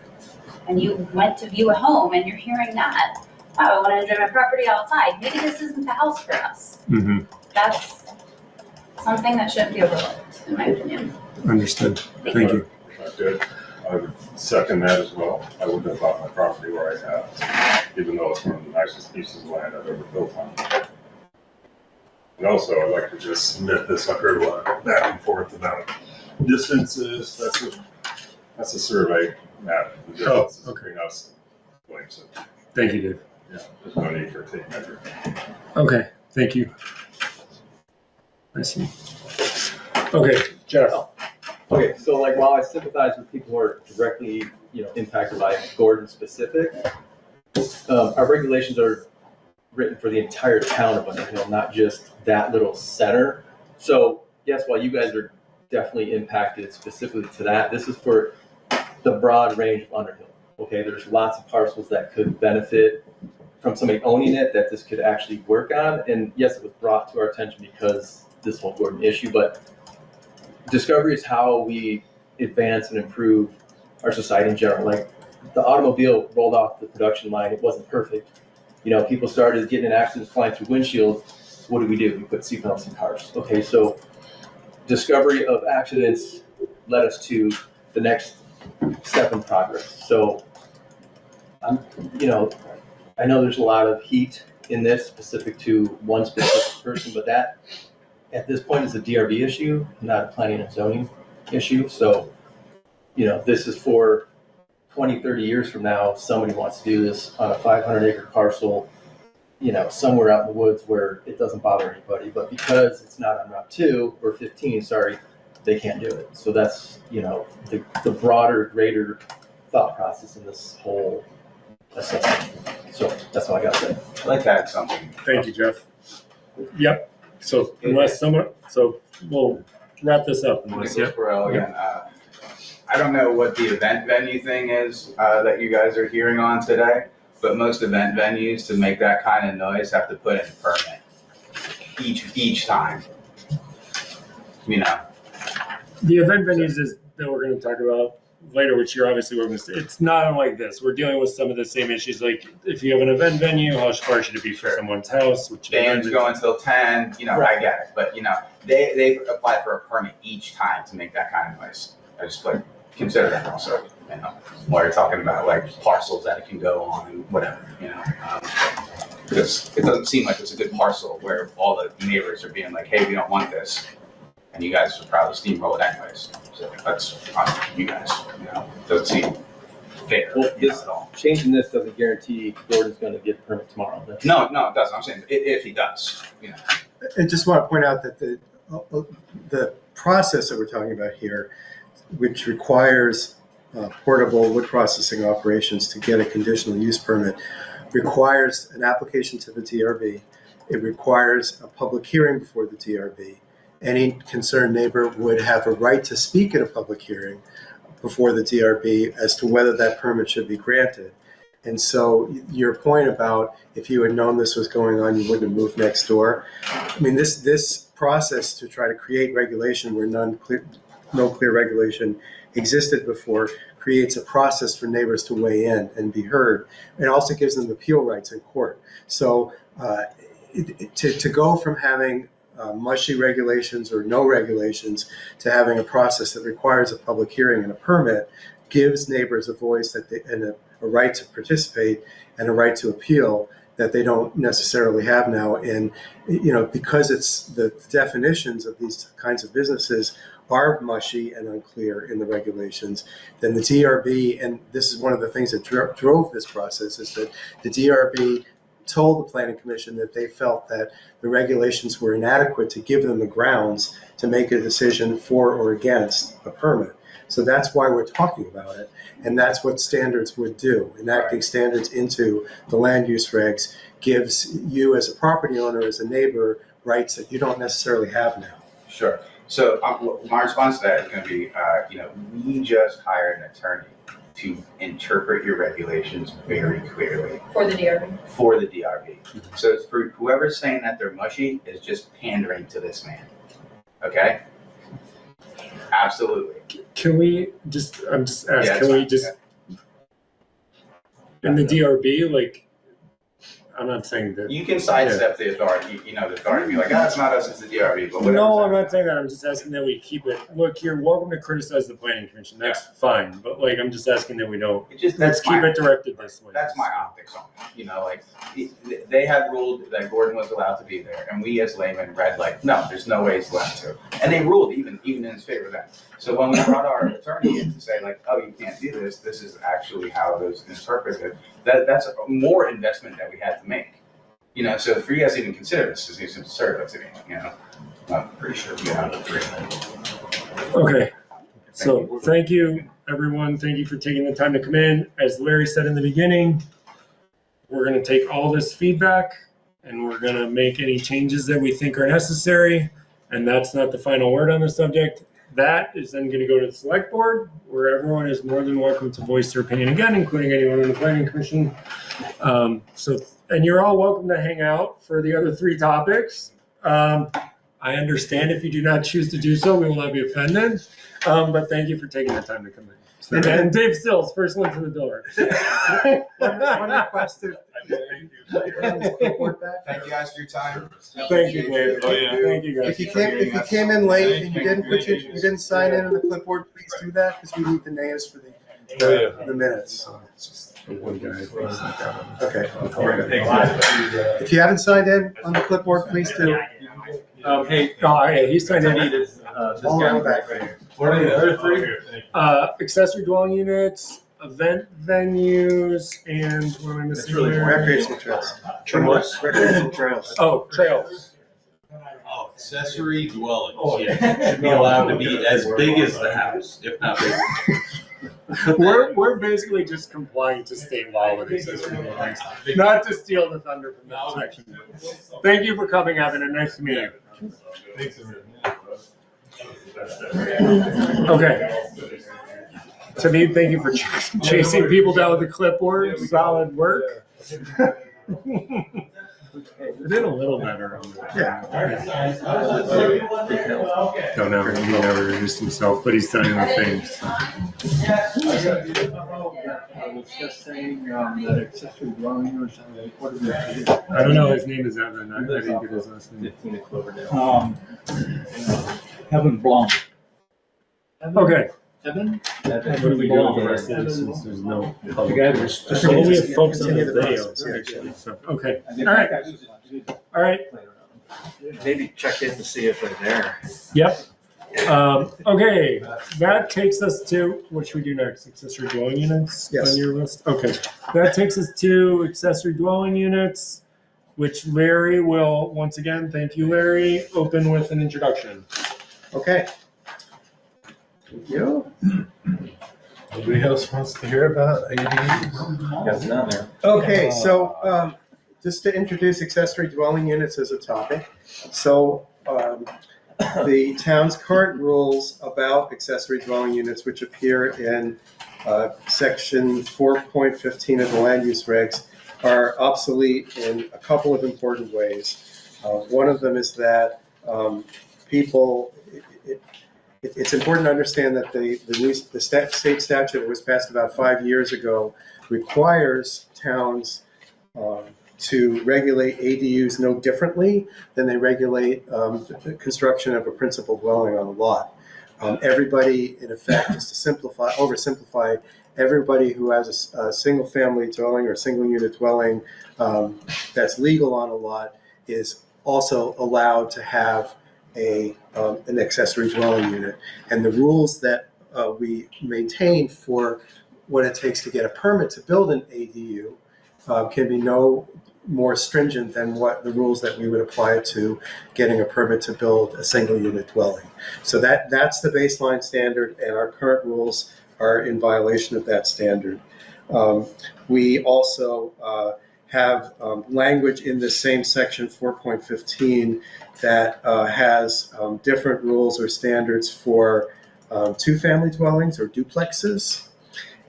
and you went to view a home and you're hearing that, wow, I want to enjoy my property outside, maybe this isn't the house for us. Mm-hmm. That's something that shouldn't be overlooked, in my opinion. Understood. Thank you. Good. I would second that as well. I wouldn't have bought my property where I have, even though it's one of the nicest pieces of land I've ever built on. And also, I'd like to just submit this. I've heard a lot back and forth about distances. That's a survey map. The distances between us and Williamson. Thank you, Dave. Yeah, there's no need for a tape measure. Okay, thank you. I see. Okay, Jeff. Okay, so like while I sympathize with people who are directly, impacted by Gordon specific, our regulations are written for the entire town of Underhill, not just that little center. So yes, while you guys are definitely impacted specifically to that, this is for the broad range of Underhill. Okay, there's lots of parcels that could benefit from somebody owning it that this could actually work on. And yes, it was brought to our attention because this whole Gordon issue, but discovery is how we advance and improve our society in general. Like the automobile rolled off the production line, it wasn't perfect. People started getting in accidents, flying through windshields. What do? We put seatbelts in cars. Okay, so discovery of accidents led us to the next step in progress. So, I know there's a lot of heat in this specific to one specific person, but that at this point is a DRB issue, not a planning and zoning issue. So, this is for 20, 30 years from now, somebody wants to do this on a 500-acre parcel, somewhere out in the woods where it doesn't bother anybody. But because it's not on Route 2 or 15, they can't do it. So that's, the broader, greater thought process in this whole assessment. So that's all I got to say. I'd like to add something. Thank you, Jeff. Yep. So unless someone, so we'll wrap this up. Unless, Nicholas Burrell again. I don't know what the event venue thing is that you guys are hearing on today, but most event venues to make that kind of noise have to put in a permit each time. The event venues that we're going to talk about later, which you're obviously working with, it's not unlike this. We're dealing with some of the same issues. Like if you have an event venue, how far should it be for someone's house? Which bands go until 10, I get it. But, they apply for a permit each time to make that kind of noise. I just consider that also, while you're talking about like parcels that it can go on and whatever, because it doesn't seem like it's a good parcel where all the neighbors are being like, hey, we don't want this. And you guys would probably steamroll it anyways. So that's on you guys, doesn't seem fair at all. Changing this doesn't guarantee Gordon's going to get a permit tomorrow. No, it doesn't. I'm saying if he does, I just want to point out that the process that we're talking about here, which requires portable wood processing operations to get a conditional use permit, requires an application to the DRB. It requires a public hearing before the DRB. Any concerned neighbor would have a right to speak at a public hearing before the DRB as to whether that permit should be granted. And so your point about if you had known this was going on, you wouldn't have moved next door. I mean, this process to try to create regulation where no clear regulation existed before creates a process for neighbors to weigh in and be heard. It also gives them appeal rights in court. So to go from having mushy regulations or no regulations to having a process that requires a public hearing and a permit gives neighbors a voice and a right to participate and a right to appeal that they don't necessarily have now. And because it's the definitions of these kinds of businesses are mushy and unclear in the regulations, then the DRB, and this is one of the things that drove this process, is that the DRB told the Planning Commission that they felt that the regulations were inadequate to give them the grounds to make a decision for or against a permit. So that's why we're talking about it. And that's what standards would do. Enacting standards into the land use regs gives you as a property owner, as a neighbor, rights that you don't necessarily have now. Sure. So my response to that is going to be, we just hired an attorney to interpret your regulations very clearly. For the DRB. For the DRB. So for whoever's saying that they're mushy is just pandering to this man. Okay? Absolutely. Can we just, I'm just asking, Yeah, can we just, in the DRB, like, I'm not saying that. You can sidestep the authority, the authority be like, it's not us, it's the DRB, but whatever. No, I'm not saying that. I'm just asking that we keep it. Look, you're welcome to criticize the Planning Commission. That's fine. But I'm just asking that we don't. Let's keep it directed this way. That's my optics on it. They had ruled that Gordon was allowed to be there, and we as laymen read no, there's no way he's allowed to. And they ruled even in his favor then. So when we brought our attorney in to say you can't do this, this is actually how it was interpreted, that's more investment that we had to make. So for you guys to even consider this, is just absurd to me. I'm pretty sure we have it. Okay. So thank you, everyone. Thank you for taking the time to come in. As Larry said in the beginning, we're going to take all this feedback and we're going to make any changes that we think are necessary. And that's not the final word on the subject. That is then going to go to the select board, where everyone is more than welcome to voice their opinion again, including anyone in the Planning Commission. And you're all welcome to hang out for the other 3 topics. I understand if you do not choose to do so, we will not be offended. But thank you for taking the time to come in. And Dave Sills, first one to the door. One request to Thank you guys for your time. Thank you, Dave. Thank you, guys. If you came in late and you didn't sign in on the clipboard, please do that because we need the names for the minutes. One guy. Okay. If you haven't signed in on the clipboard, please do. He signed in. All on the back. What are the other 3? Accessory dwelling units, event venues, and what am I missing? Recreational trails. What? Recreational trails. Oh, trails. Oh, accessory dwellings. Oh, yeah. Should be allowed to be as big as the house, if not bigger. We're basically just complying to state law with accessory dwellings, not to steal the thunder from that section. Thank you for coming, Evan, and nice to meet you. Okay. Tamid, thank you for chasing people down with the clipboard. Solid work. I did a little better on that. Yeah. Don't ever, he never introduced himself, but he's done other things. I was just saying, that accessory dwelling or something, what is it? I don't know, his name is Evan. I didn't get his last name. 15 at Cloverdale. Evan Blum. Okay. Evan? What do we do with the rest of this since there's no public? Well, we have folks on the videos, Actually, so, okay, all right, all right, Maybe check in to see if they're there. yep. Okay, that takes us to, what should we do next? Accessory dwelling units Yes. on your list? Okay, that takes us to accessory dwelling units, which Larry will, once again, thank you, Larry, open with an introduction. Okay. Thank you. Nobody else wants to hear about ADUs? Guys down there. Okay, so just to introduce accessory dwelling units as a topic. So the town's current rules about accessory dwelling units, which appear in section 4.15 of the land use regs, are obsolete in a couple of important ways. One of them is that people, it's important to understand that the state statute that was passed about 5 years ago requires towns to regulate ADUs no differently than they regulate the construction of a principal dwelling on a lot. Everybody, in effect, just to oversimplify, everybody who has a single-family dwelling or single-unit dwelling that's legal on a lot is also allowed to have an accessory dwelling unit. And the rules that we maintain for what it takes to get a permit to build an ADU can be no more stringent than what the rules that we would apply to getting a permit to build a single unit dwelling. So that's the baseline standard, and our current rules are in violation of that standard. We also have language in the same section 4.15 that has different rules or standards for two-family dwellings or duplexes.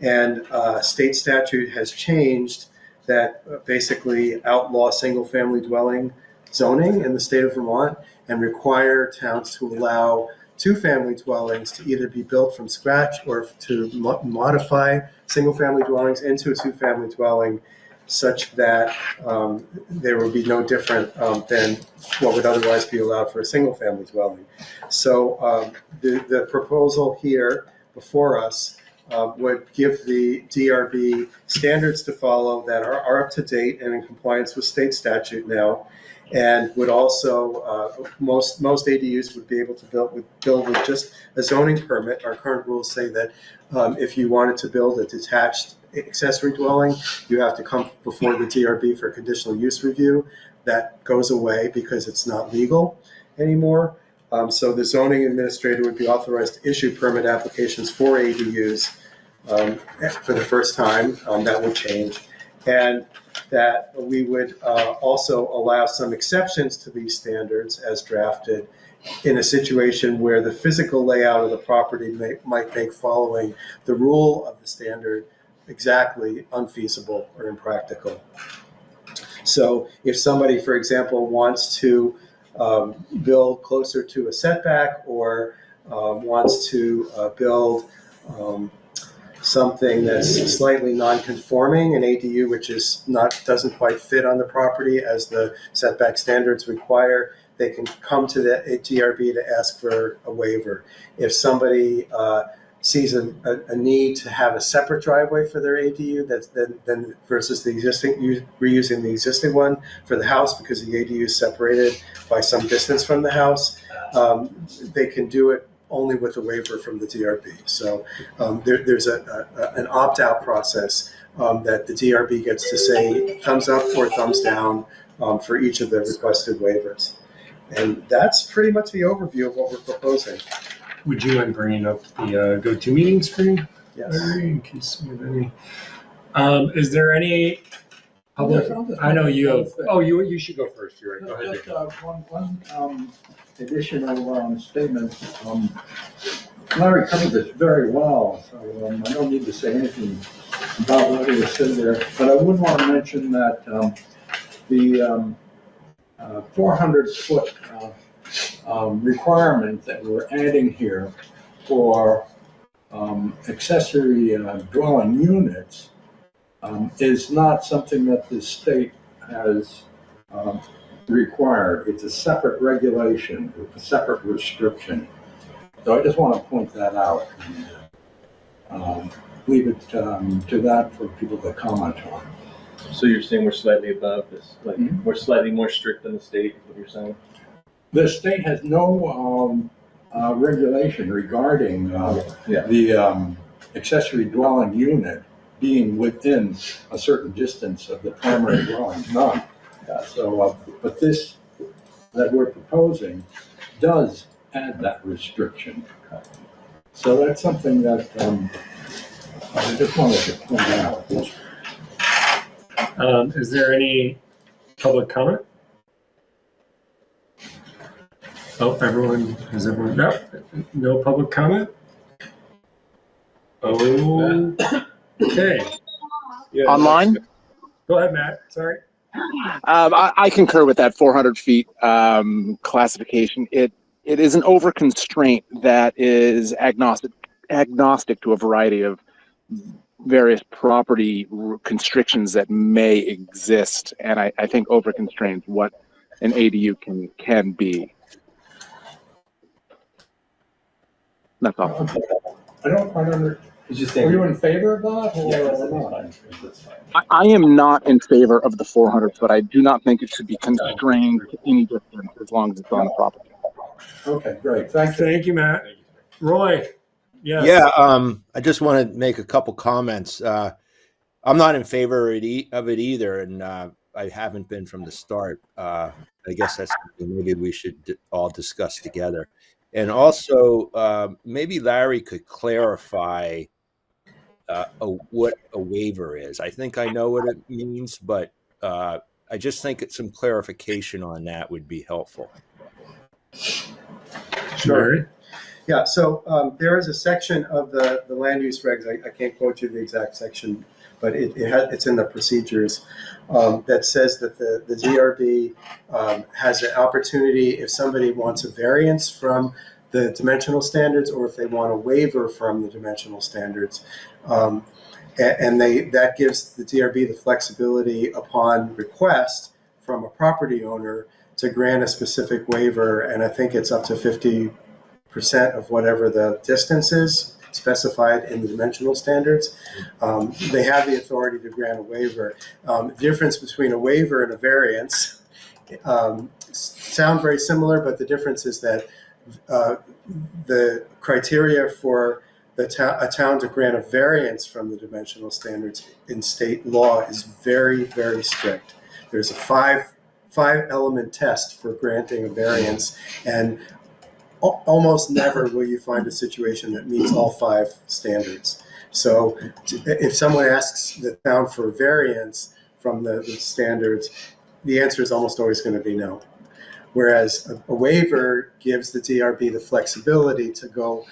And state statute has changed that basically outlaw single-family dwelling zoning in the state of Vermont and require towns to allow two-family dwellings to either be built from scratch or to modify single-family dwellings into a two-family dwelling such that there will be no different than what would otherwise be allowed for a single-family dwelling. So the proposal here before us would give the DRB standards to follow that are up to date and in compliance with state statute now, and would also, most ADUs would be able to build with just a zoning permit. Our current rules say that if you wanted to build a detached accessory dwelling, you have to come before the DRB for conditional use review. That goes away because it's not legal anymore. So the zoning administrator would be authorized to issue permit applications for ADUs for the first time. That would change. And that we would also allow some exceptions to these standards as drafted in a situation where the physical layout of the property might make following the rule of the standard exactly unfeasible or impractical. So if somebody, for example, wants to build closer to a setback or wants to build something that's slightly non-conforming, an ADU which doesn't quite fit on the property as the setback standards require, they can come to the DRB to ask for a waiver. If somebody sees a need to have a separate driveway for their ADU then versus the existing, reusing the existing one for the house because the ADU is separated by some distance from the house, they can do it only with a waiver from the DRB. So there's an opt-out process that the DRB gets to say thumbs up or thumbs down for each of the requested waivers. And that's pretty much the overview of what we're proposing. Would you mind bringing up the GoToMeeting screen? Yes. Larry, in case we have any. Is there any public? Yes, I'll just I know make you one have. thing. Oh, you should go first. You're right. Go ahead. Just David. one additional statement. Larry covered this very well, so I don't need to say anything about what he was said there. But I would want to mention that the 400-foot requirement that we're adding here for accessory dwelling units is not something that the state has required. It's a separate regulation, a separate restriction. So I just want to point that out and leave it to that for people to comment on. So you're saying we're slightly above this, like we're slightly more strict than the state, is what you're saying? The state has no regulation regarding the accessory dwelling unit being within a certain distance of the primary dwelling, none. So, but this that we're proposing does add that restriction. So that's something that I just wanted to point out. Is there any public comment? Oh, has everyone? No public comment. Oh, okay. Online? Go ahead, Matt. Sorry. I concur with that 400 feet classification. It is an over constraint that is agnostic to a variety of various property constrictions that may exist, and I think over constrains what an ADU can be. That's all. I don't quite understand. He's just Are saying. you in favor of that? Or Yeah, not? that's fine. I am not in favor of the 400, but I do not think it should be constrained to any distance as long as it's on the property. Okay, great. Thank you. Thank you, Matt. Roy. Yes. Yeah, I just want to make a couple comments. I'm not in favor of it either, and I haven't been from the start. I guess that's something maybe we should all discuss together. And also, maybe Larry could clarify what a waiver is. I think I know what it means, but I just think some clarification on that would be helpful. Sure. Yeah, so there is a section of the land use regs, I can't quote you the exact section, but it's in the procedures that says that the DRB has an opportunity if somebody wants a variance from the dimensional standards or if they want a waiver from the dimensional standards. And that gives the DRB the flexibility upon request from a property owner to grant a specific waiver, and I think it's up to 50% of whatever the distance is specified in the dimensional standards. They have the authority to grant a waiver. The difference between a waiver and a variance sound very similar, but the difference is that the criteria for a town to grant a variance from the dimensional standards in state law is very, very strict. There's a five element test for granting a variance, and almost never will you find a situation that meets all 5 standards. So if someone asks the town for a variance from the standards, the answer is almost always going to be no. Whereas a waiver gives the DRB the flexibility to go,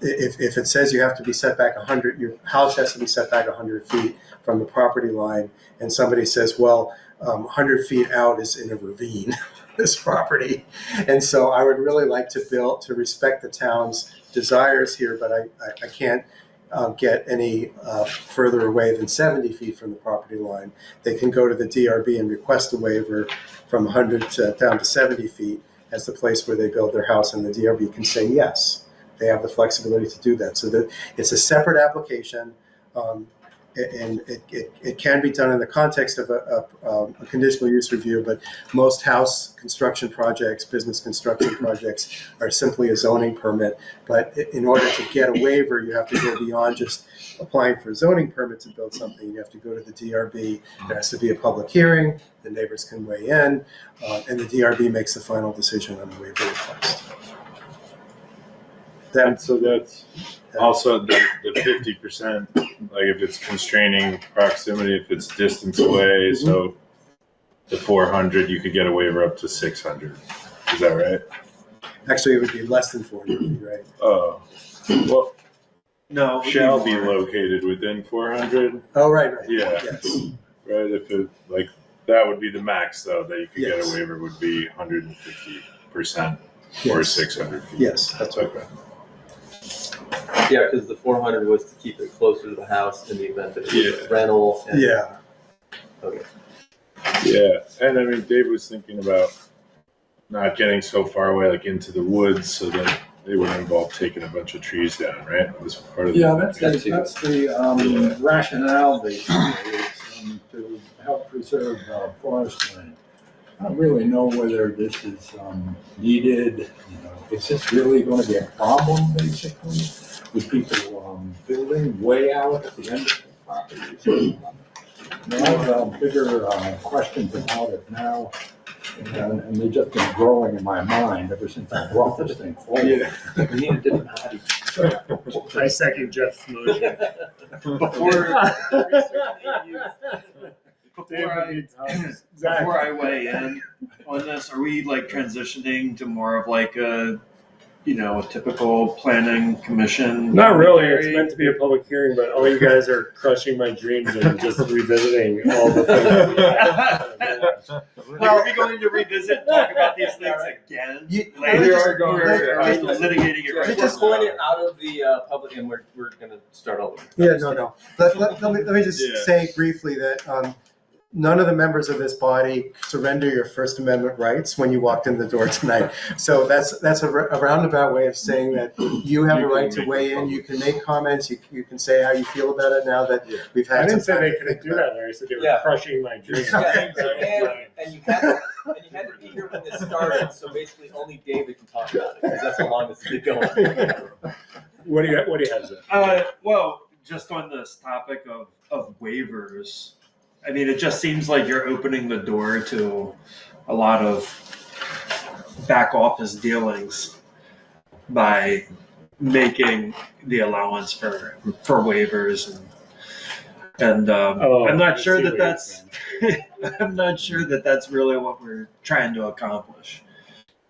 if it says you have to be set back 100, your house has to be set back 100 feet from the property line, and somebody says, well, 100 feet out is in a ravine, this property. And so I would really like to respect the town's desires here, but I can't get any further away than 70 feet from the property line. They can go to the DRB and request a waiver from 100 down to 70 feet as the place where they build their house, and the DRB can say yes. They have the flexibility to do that. So that it's a separate application. and it can be done in the context of a conditional use review, but most house construction projects, business construction projects are simply a zoning permit. But in order to get a waiver, you have to go beyond just applying for a zoning permit to build something. You have to go to the DRB. There has to be a public hearing. The neighbors can weigh in, and the DRB makes the final decision on the waiver request. And so that's also the 50%, like if it's constraining proximity, if it's distance away, so the 400, you could get a waiver up to 600. Is that right? Actually, it would be less than 400, right? Oh, well, No. shall be located within 400. Oh, right. Yeah. Yes. Right. If it like that would be the max though that you could get Yes. a waiver would be 150% or Yes. 600 feet. Yes, that's right. Okay. Yeah, because the 400 was to keep it closer to the house in the event that it was Yeah. a rental. And, Yeah. Okay. Yeah, and I mean, Dave was thinking about not getting so far away, like into the woods, so that they wouldn't involve taking a bunch of trees down, right? That was part of Yeah, the that's the rationale basically, is to help preserve forest land. I don't really know whether this is needed, you know, is this really going to be a problem basically with people building way out at the end of the property? I have bigger questions about it now, and they've just been growing in my mind ever since I brought this thing forward. Yeah. We need a different hobby. I second Jeff's motion. Before I weigh in on this, are we like transitioning to more of like a, you know, a typical planning commission? Not really. It's meant to be a public hearing, but all you guys are crushing my dreams and just revisiting all the things. Well, are we going to revisit and talk about these things again? We're litigating it right We're just going it out of the public, and we're going to start all over. Yeah, no. Let me just say briefly that none of the members of this body surrender your First Amendment rights when you walked in the door tonight. So that's a roundabout way of saying that you have a right to weigh in. You can make comments. You can say how you feel about it now that we've had. I didn't say some time they to couldn't think do about that, Larry. I said they were crushing my dreams. And you had to be here when this started, so basically only David can talk about it, because that's how long this has been going. What do you have to say? Well, just on this topic of waivers, I mean, it just seems like you're opening the door to a lot of back office dealings by making the allowance for waivers, and I'm not sure that that's I'm not sure that that's really what we're trying to accomplish.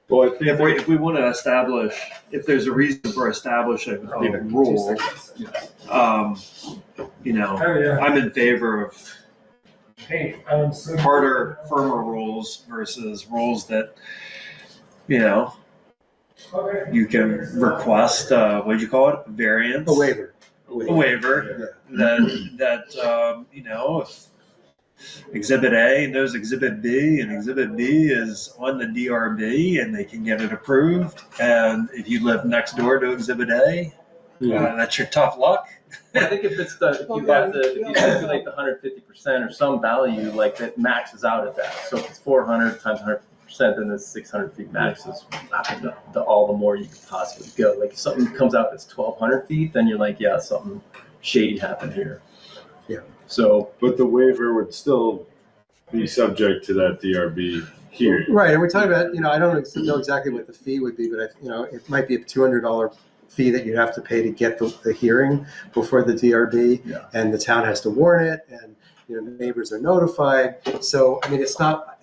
Well, I think if we want to establish, if there's a reason for establishing a rule, you know, I'm in favor of harder, firmer rules versus rules that, you know, you can request, what do you call it? Variance? A waiver. A waiver. That you know, if Exhibit A knows Exhibit B, and Exhibit B is on the DRB, and they can get it approved. And if you live next door to Exhibit A, that's your tough luck. I think if you calculate the 150% or some value, like that maxes out at that. So if it's 400 times 150%, then it's 600 feet max is all the more you could possibly go. Like if something comes out that's 1,200 feet, then you're like, yeah, something shady happened here. Yeah. So, but the waiver would still be subject to that DRB hearing. Right, and we're talking about, you know, I don't know exactly what the fee would be, but you know, it might be a $200 fee that you have to pay to get the hearing before the DRB, and the town has to warn it, and you know, the neighbors are notified. So I mean, it's not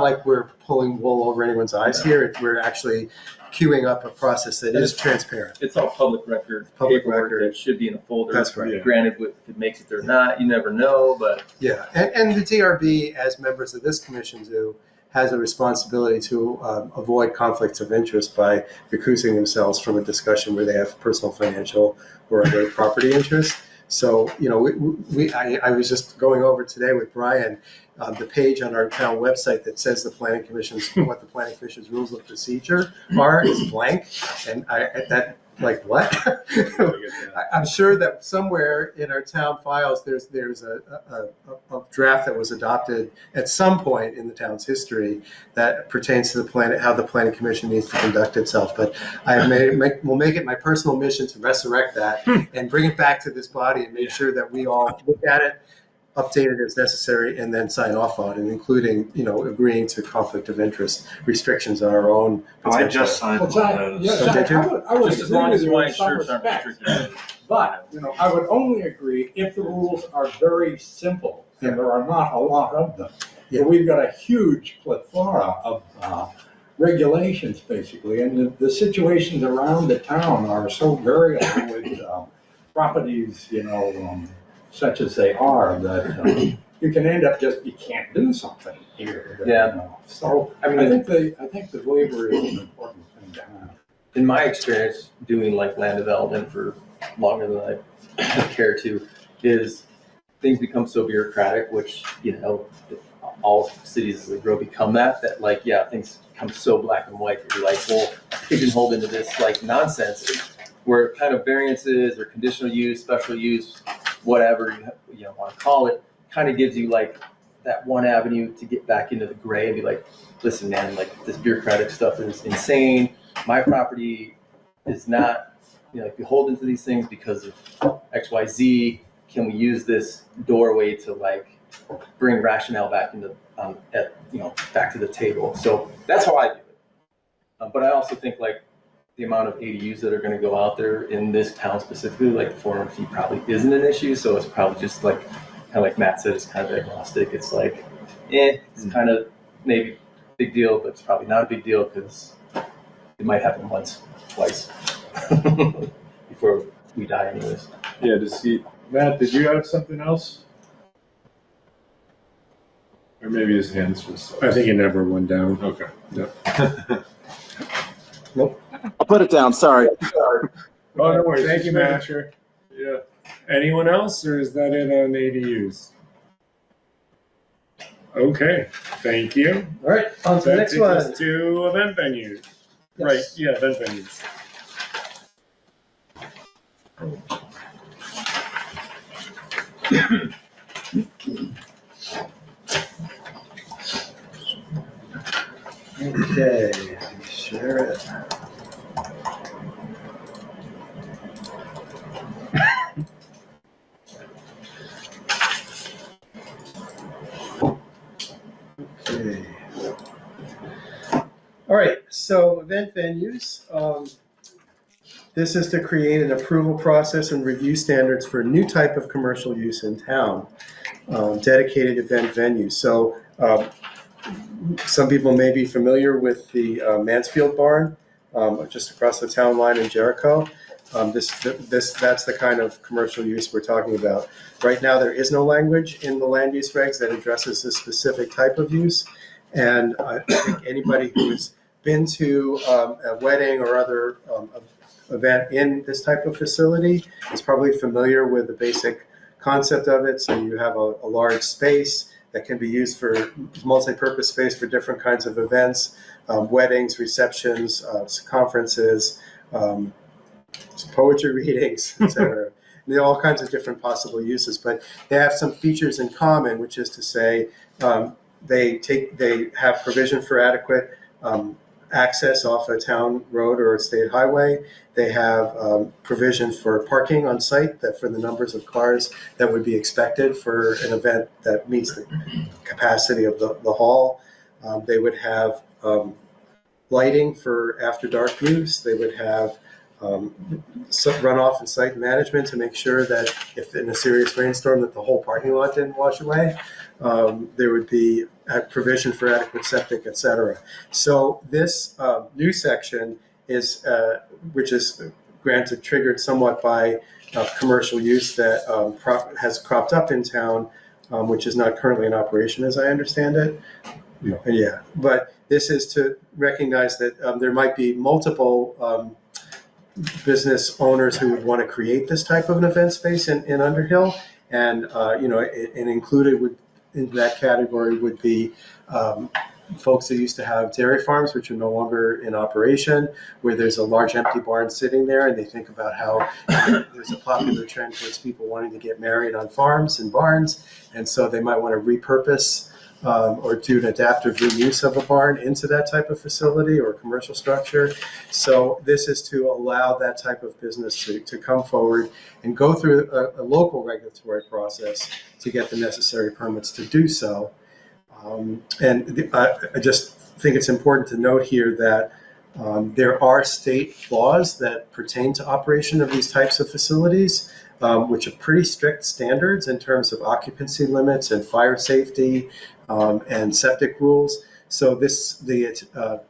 like we're pulling wool over anyone's eyes here. We're actually queuing up a process that is transparent. It's all public record. Public paperwork record. that should be in a folder. That's right. Yeah. Granted, if it makes it or not, you never know. But yeah, and the DRB, as members of this commission do, has a responsibility to avoid conflicts of interest by recusing themselves from a discussion where they have personal, financial, or other property interest. So, you know, I was just going over today with Brian the page on our town website that says what the planning commission's rules of procedure are is blank, and that like what? I'm sure that somewhere in our town files, there's a draft that was adopted at some point in the town's history that pertains to how the planning commission needs to conduct itself. But will make it my personal mission to resurrect that and bring it back to this body and make sure that we all look at it, update it as necessary, and then sign off on it, including, agreeing to conflict of interest restrictions on our own. I just signed one of those. I would Just as agree long with as you my in some insurance aren't respects. restricted. But, I would only agree if the rules are very simple and there are not a lot of them. Yeah. But we've got a huge plethora of regulations, basically, and the situations around the town are so variable with properties, such as they are, that you can end up you can't do something here. Yeah. So I think the waiver is an important thing to have. In my experience, doing like land development for longer than I care to, is things become so bureaucratic, which, all cities as they grow become that things become so black and white that you're like, well, pigeonholed into this like nonsense where kind of variances or conditional use, special use, whatever you want to call it, kind of gives you like that one avenue to get back into the gray and be like, listen, man, like this bureaucratic stuff is insane. My property is not, beholden to these things because of X, Y, Z. Can we use this doorway to like bring rationale back into, back to the table? So that's how I do it. But I also think like the amount of ADUs that are going to go out there in this town specifically, like 400 feet probably isn't an issue. So it's probably just like, kind of like Matt said, it's kind of agnostic. It's like, it's kind of maybe big deal, but it's probably not a big deal because it might happen once, twice before we die anyways. Yeah, Matt, did you have something else? Or maybe his hands just... I think it never went down. Okay. Yep. Nope. I'll put it down. Sorry. Oh, no worries. Thank you, Matt. Matt. Sure. Yeah. Anyone else, or is that it on ADUs? Okay. Thank you. All right, on to the That next takes one. us to event venues. Yes. Right. Yeah, event venues. Okay, share it. Okay. All right, so event venues. This is to create an approval process and review standards for a new type of commercial use in town, dedicated event venues. So some people may be familiar with the Mansfield Barn, just across the town line in Jericho. That's the kind of commercial use we're talking about. Right now, there is no language in the land use regs that addresses this specific type of use. And I think anybody who's been to a wedding or other event in this type of facility is probably familiar with the basic concept of it. So you have a large space that can be used for multi-purpose space for different kinds of events, weddings, receptions, conferences, poetry readings, etc. There are all kinds of different possible uses, but they have some features in common, which is to say they have provision for adequate access off a town road or a state highway. They have provision for parking on site that for the numbers of cars that would be expected for an event that meets the capacity of the hall. They would have lighting for after dark use. They would have runoff and site management to make sure that if in a serious rainstorm that the whole parking lot didn't wash away. There would be a provision for adequate septic, et cetera. So this new section is, which is triggered somewhat by commercial use that has cropped up in town, which is not currently in operation as I understand it. Yeah, but this is to recognize that there might be multiple business owners who would want to create this type of an event space in Underhill, and and included in that category would be folks that used to have dairy farms, which are no longer in operation, where there's a large empty barn sitting there, and they think about how there's a popular trend towards people wanting to get married on farms and barns, and so they might want to repurpose or do an adaptive reuse of a barn into that type of facility or commercial structure. So this is to allow that type of business to come forward and go through a local regulatory process to get the necessary permits to do so. I just think it's important to note here that there are state laws that pertain to operation of these types of facilities, which are pretty strict standards in terms of occupancy limits and fire safety and septic rules. So the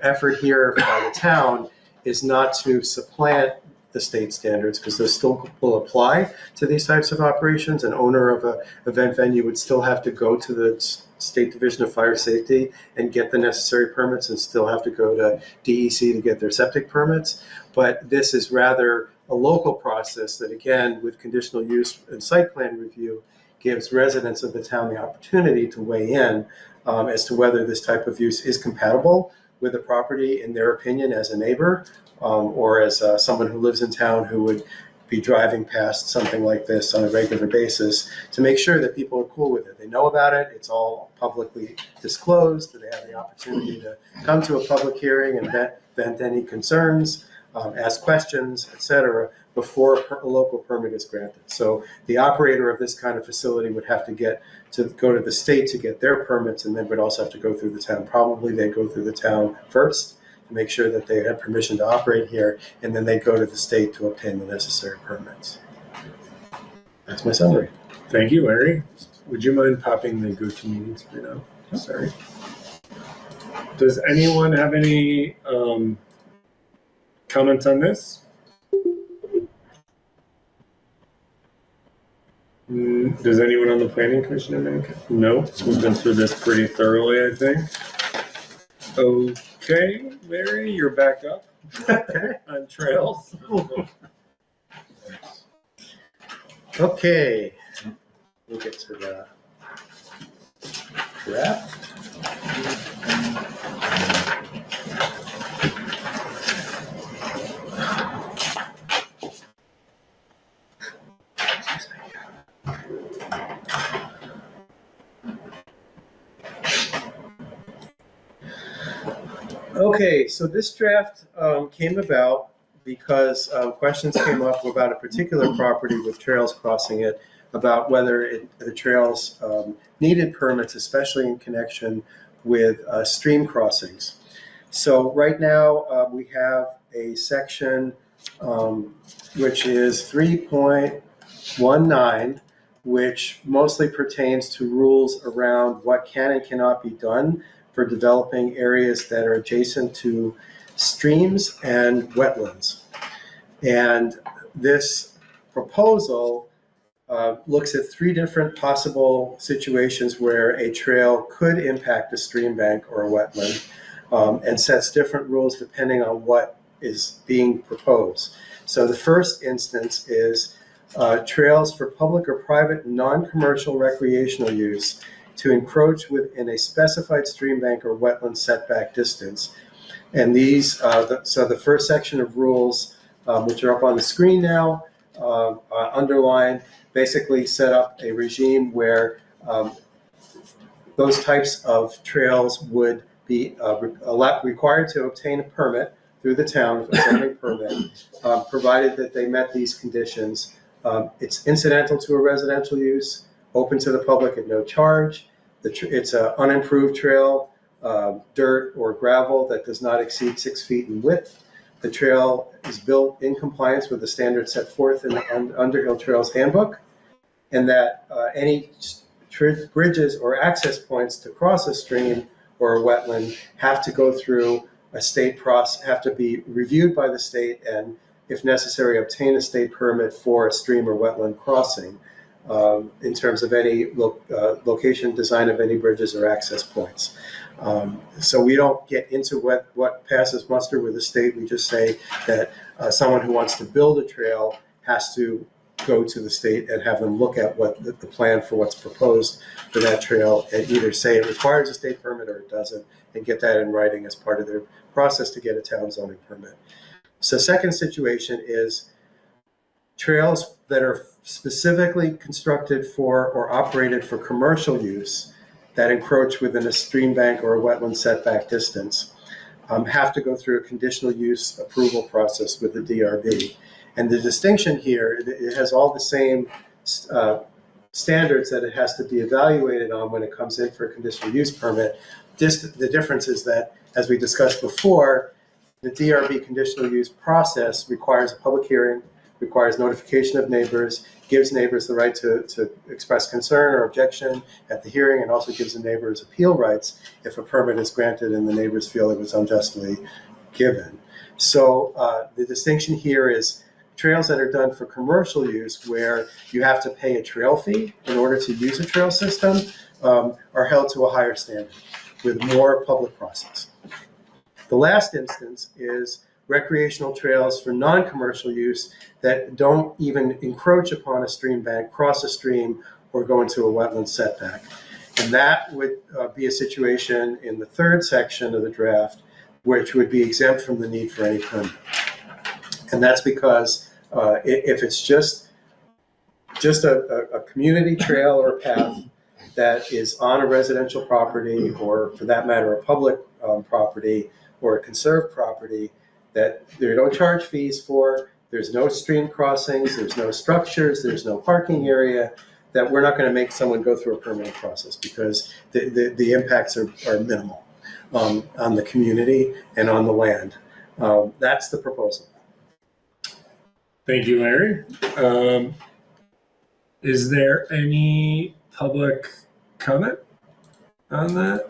effort here by the town is not to supplant the state standards, because those still will apply to these types of operations. An owner of an event venue would still have to go to the State Division of Fire Safety and get the necessary permits, and still have to go to DEC to get their septic permits. But this is rather a local process that, again, with conditional use and site plan review, gives residents of the town the opportunity to weigh in as to whether this type of use is compatible with the property, in their opinion, as a neighbor, or as someone who lives in town who would be driving past something like this on a regular basis, to make sure that people are cool with it. They know about it. It's all publicly disclosed. They have the opportunity to come to a public hearing and vent any concerns, ask questions, etc., before a local permit is granted. So the operator of this kind of facility would have to go to the state to get their permits, and then would also have to go through the town. Probably they'd go through the town first to make sure that they had permission to operate here, and then they'd go to the state to obtain the necessary permits. That's my summary. Thank you, Larry. Would you mind popping the go-to meetings right now? Sorry. Does anyone have any comments on this? Does anyone on the planning commission have any? No, we've been through this pretty thoroughly, I think. Okay, Larry, you're back up on trails. Okay, we'll get to the draft. Okay, so this draft came about because questions came up about a particular property with trails crossing it, about whether the trails needed permits, especially in connection with stream crossings. So right now we have a section which is 3.19, which mostly pertains to rules around what can and cannot be done for developing areas that are adjacent to streams and wetlands. And this proposal looks at three different possible situations where a trail could impact a stream bank or a wetland, and sets different rules depending on what is being proposed. So the first instance is trails for public or private non-commercial recreational use to encroach within a specified stream bank or wetland setback distance. And these, so the first section of rules, which are up on the screen now, underlined, basically set up a regime where those types of trails would be required to obtain a permit through the town, a zoning permit, provided that they met these conditions. It's incidental to a residential use, open to the public at no charge. It's an unimproved trail, dirt or gravel that does not exceed 6 feet in width. The trail is built in compliance with the standards set forth in the Underhill Trails Handbook, and that any bridges or access points to cross a stream or a wetland have to go through a state process, have to be reviewed by the state, and if necessary, obtain a state permit for a stream or wetland crossing. In terms of any location design of any bridges or access points. So we don't get into what passes muster with the state. We just say that someone who wants to build a trail has to go to the state and have them look at what the plan for what's proposed for that trail and either say it requires a state permit or it doesn't, and get that in writing as part of their process to get a town zoning permit. So second situation is trails that are specifically constructed for or operated for commercial use that encroach within a stream bank or a wetland setback distance have to go through a conditional use approval process with the DRB. And the distinction here, it has all the same standards that it has to be evaluated on when it comes in for a conditional use permit. The difference is that, as we discussed before, the DRB conditional use process requires a public hearing, requires notification of neighbors, gives neighbors the right to express concern or objection at the hearing, and also gives the neighbors appeal rights if a permit is granted and the neighbors feel it was unjustly given. So the distinction here is trails that are done for commercial use, where you have to pay a trail fee in order to use a trail system, are held to a higher standard with more public process. The last instance is recreational trails for non-commercial use that don't even encroach upon a stream bank, cross a stream, or go into a wetland setback. And that would be a situation in the third section of the draft, which would be exempt from the need for any permit. And that's because if it's just a community trail or path that is on a residential property, or for that matter, a public property or a conserved property, that they don't charge fees for, there's no stream crossings, there's no structures, there's no parking area, that we're not going to make someone go through a permitting process because the impacts are minimal on the community and on the land. That's the proposal. Thank you, Larry. Is there any public comment on that?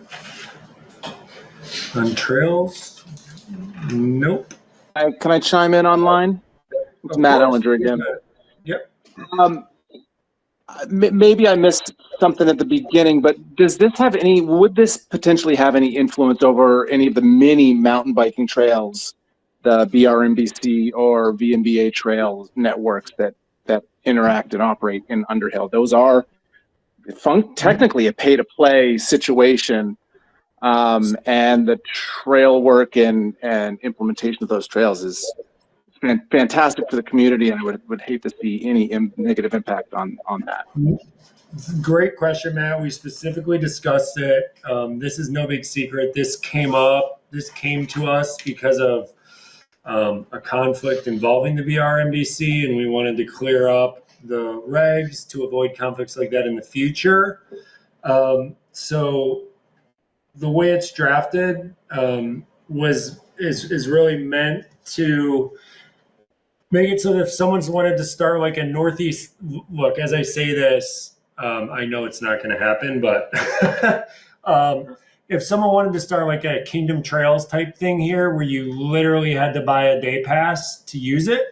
On trails? Nope. Can I chime in online? It's Matt Ellinger again. Yep. Maybe I missed something at the beginning, but would this potentially have any influence over any of the mini mountain biking trails, the BRMBC or VNBA trails networks that interact and operate in Underhill? Those are technically a pay-to-play situation, and the trail work and implementation of those trails is fantastic for the community, and I would hate to see any negative impact on that. Great question, Matt. We specifically discussed it. This is no big secret. This came to us because of a conflict involving the BRMBC, and we wanted to clear up the regs to avoid conflicts like that in the future. So the way it's drafted is really meant to make it so that if someone's wanted to start like a northeast look, as I say this, I know it's not going to happen, but if someone wanted to start like a Kingdom Trails type thing here, where you literally had to buy a day pass to use it,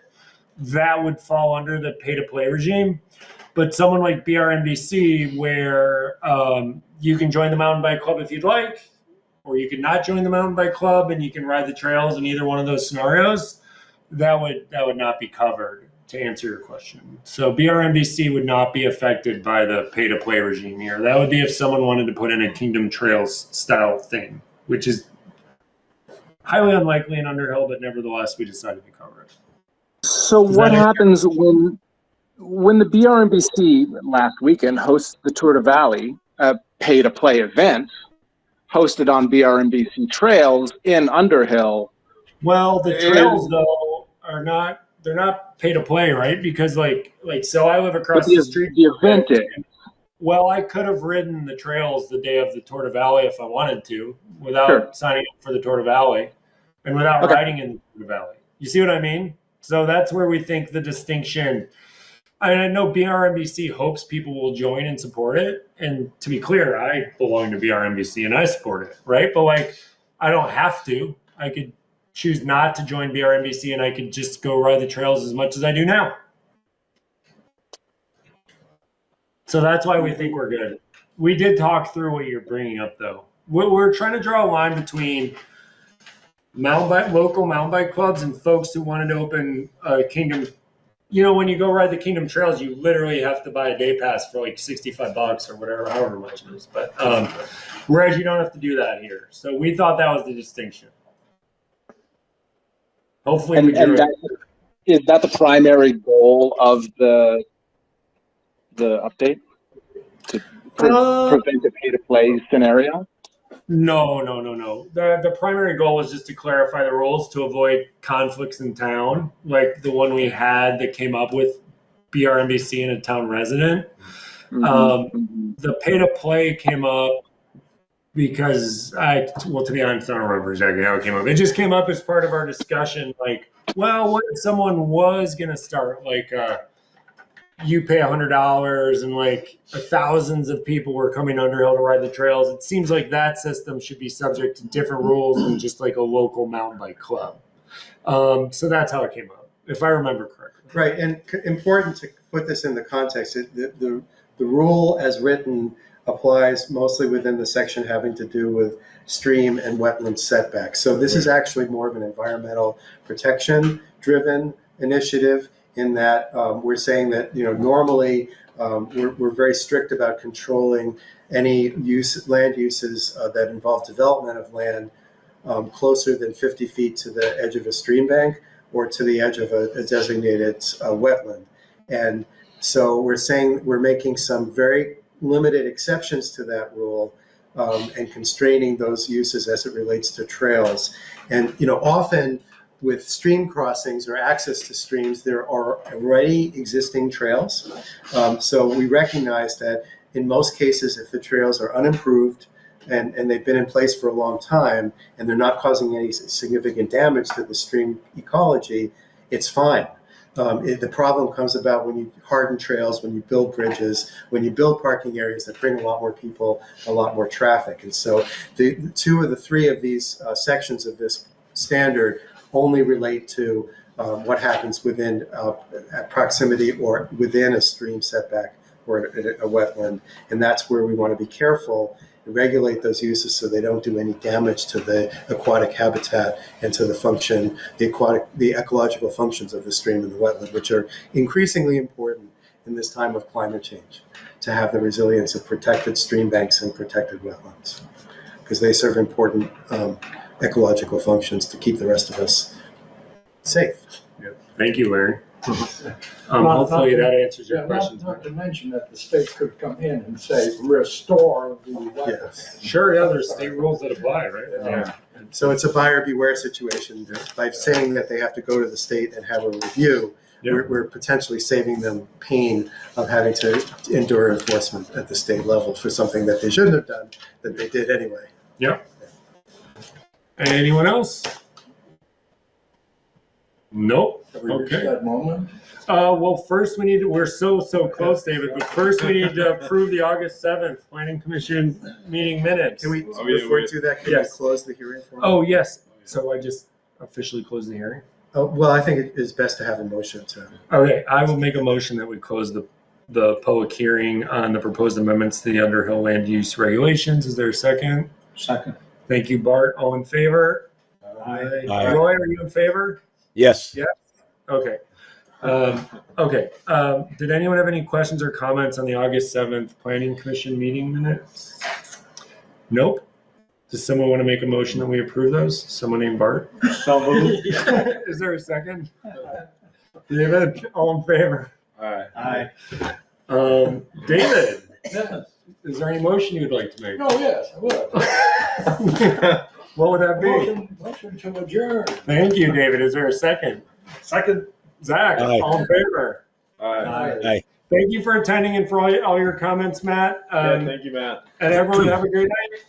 that would fall under the pay-to-play regime. But someone like BRMBC, where you can join the mountain bike club if you'd like, or you can not join the mountain bike club and you can ride the trails in either one of those scenarios, that would not be covered, to answer your question. So BRMBC would not be affected by the pay-to-play regime here. That would be if someone wanted to put in a Kingdom Trails style thing, which is highly unlikely in Underhill, but nevertheless, we decided to cover it. So what happens when the BRMBC last weekend hosts the Tour de Valley, a pay-to-play event hosted on BRMBC trails in Underhill? Well, the trails though they're not pay to play, right? Because like so I live across the street. The event is. Well, I could have ridden the trails the day of the Tour de Valley if I wanted to, without signing up for the Tour de Valley and without riding in the Tour de Valley. You see what I mean? So that's where we think the distinction. I know BRMBC hopes people will join and support it. And to be clear, I belong to BRMBC and I support it, right? But like, I don't have to. I could choose not to join BRMBC and I could just go ride the trails as much as I do now. So that's why we think we're good. We did talk through what you're bringing up, though. We're trying to draw a line between local mountain bike clubs and folks who wanted to open a Kingdom when you go ride the Kingdom Trails, you literally have to buy a day pass for like $65 or whatever, however much it is. But whereas you don't have to do that here. So we thought that was the distinction. Hopefully we do it. Is that the primary goal of the update? To prevent a pay-to-play scenario? No. The primary goal was just to clarify the rules to avoid conflicts in town, like the one we had that came up with BRMBC and a town resident. The pay-to-play came up because to be honest, I don't remember exactly how it came up. It just came up as part of our discussion, like, well, what if someone was going to start, like, you pay $100 and like thousands of people were coming to Underhill to ride the trails. It seems like that system should be subject to different rules than just like a local mountain bike club. So that's how it came up, if I remember correctly. Right, and important to put this in the context. The rule as written applies mostly within the section having to do with stream and wetland setbacks. So this is actually more of an environmental protection driven initiative in that we're saying that, normally we're very strict about controlling any land uses that involve development of land closer than 50 feet to the edge of a stream bank or to the edge of a designated wetland. And so we're saying we're making some very limited exceptions to that rule and constraining those uses as it relates to trails. And, often with stream crossings or access to streams, there are already existing trails. So we recognize that in most cases, if the trails are unimproved and they've been in place for a long time and they're not causing any significant damage to the stream ecology, it's fine. The problem comes about when you harden trails, when you build bridges, when you build parking areas that bring a lot more people, a lot more traffic. And so the two of the three of these sections of this standard only relate to what happens within proximity or within a stream setback or a wetland. And that's where we want to be careful and regulate those uses so they don't do any damage to the aquatic habitat and to the ecological functions of the stream and the wetland, which are increasingly important in this time of climate change, to have the resilience of protected stream banks and protected wetlands, because they serve important ecological functions to keep the rest of us safe. Thank you, Larry. Hopefully that answers your question. Not to mention that the state could come in and say, restore the wetlands. Yes. Sure, yeah, there's state rules that apply, right? Yeah. So it's a buyer beware situation. By saying that they have to go to the state and have a review, we're potentially saving them pain of having to endure enforcement at the state level for something that they shouldn't have done, that they did anyway. Yep. Anyone else? Nope. Okay. That moment. Well, first we're so close, David, but first we need to approve the August 7th Planning Commission meeting minutes. Can we, before we do that, can we close the hearing for me? Oh, yes. So I just officially close the hearing? Oh, well, I think it is best to have a motion to. Okay, I will make a motion that we close the public hearing on the proposed amendments to the Underhill land use regulations. Is there a second? Second. Thank you, Bart. All in favor? Aye. Roy, are you in favor? Yes. Yeah. Okay. Did anyone have any questions or comments on the August 7th Planning Commission meeting minutes? Nope. Does someone want to make a motion that we approve those? Someone named Bart? So moved. Is there a second? David, all in favor? Aye. David, Yes. is there any motion you'd like to make? Oh, yes, I would. What would that be? Motion to adjourn. Thank you, David. Is there a second? Second. Zach, Aye. all in favor? Aye. Thank you for attending and for all your comments, Matt. Thank you, Matt. And everyone, have a great night.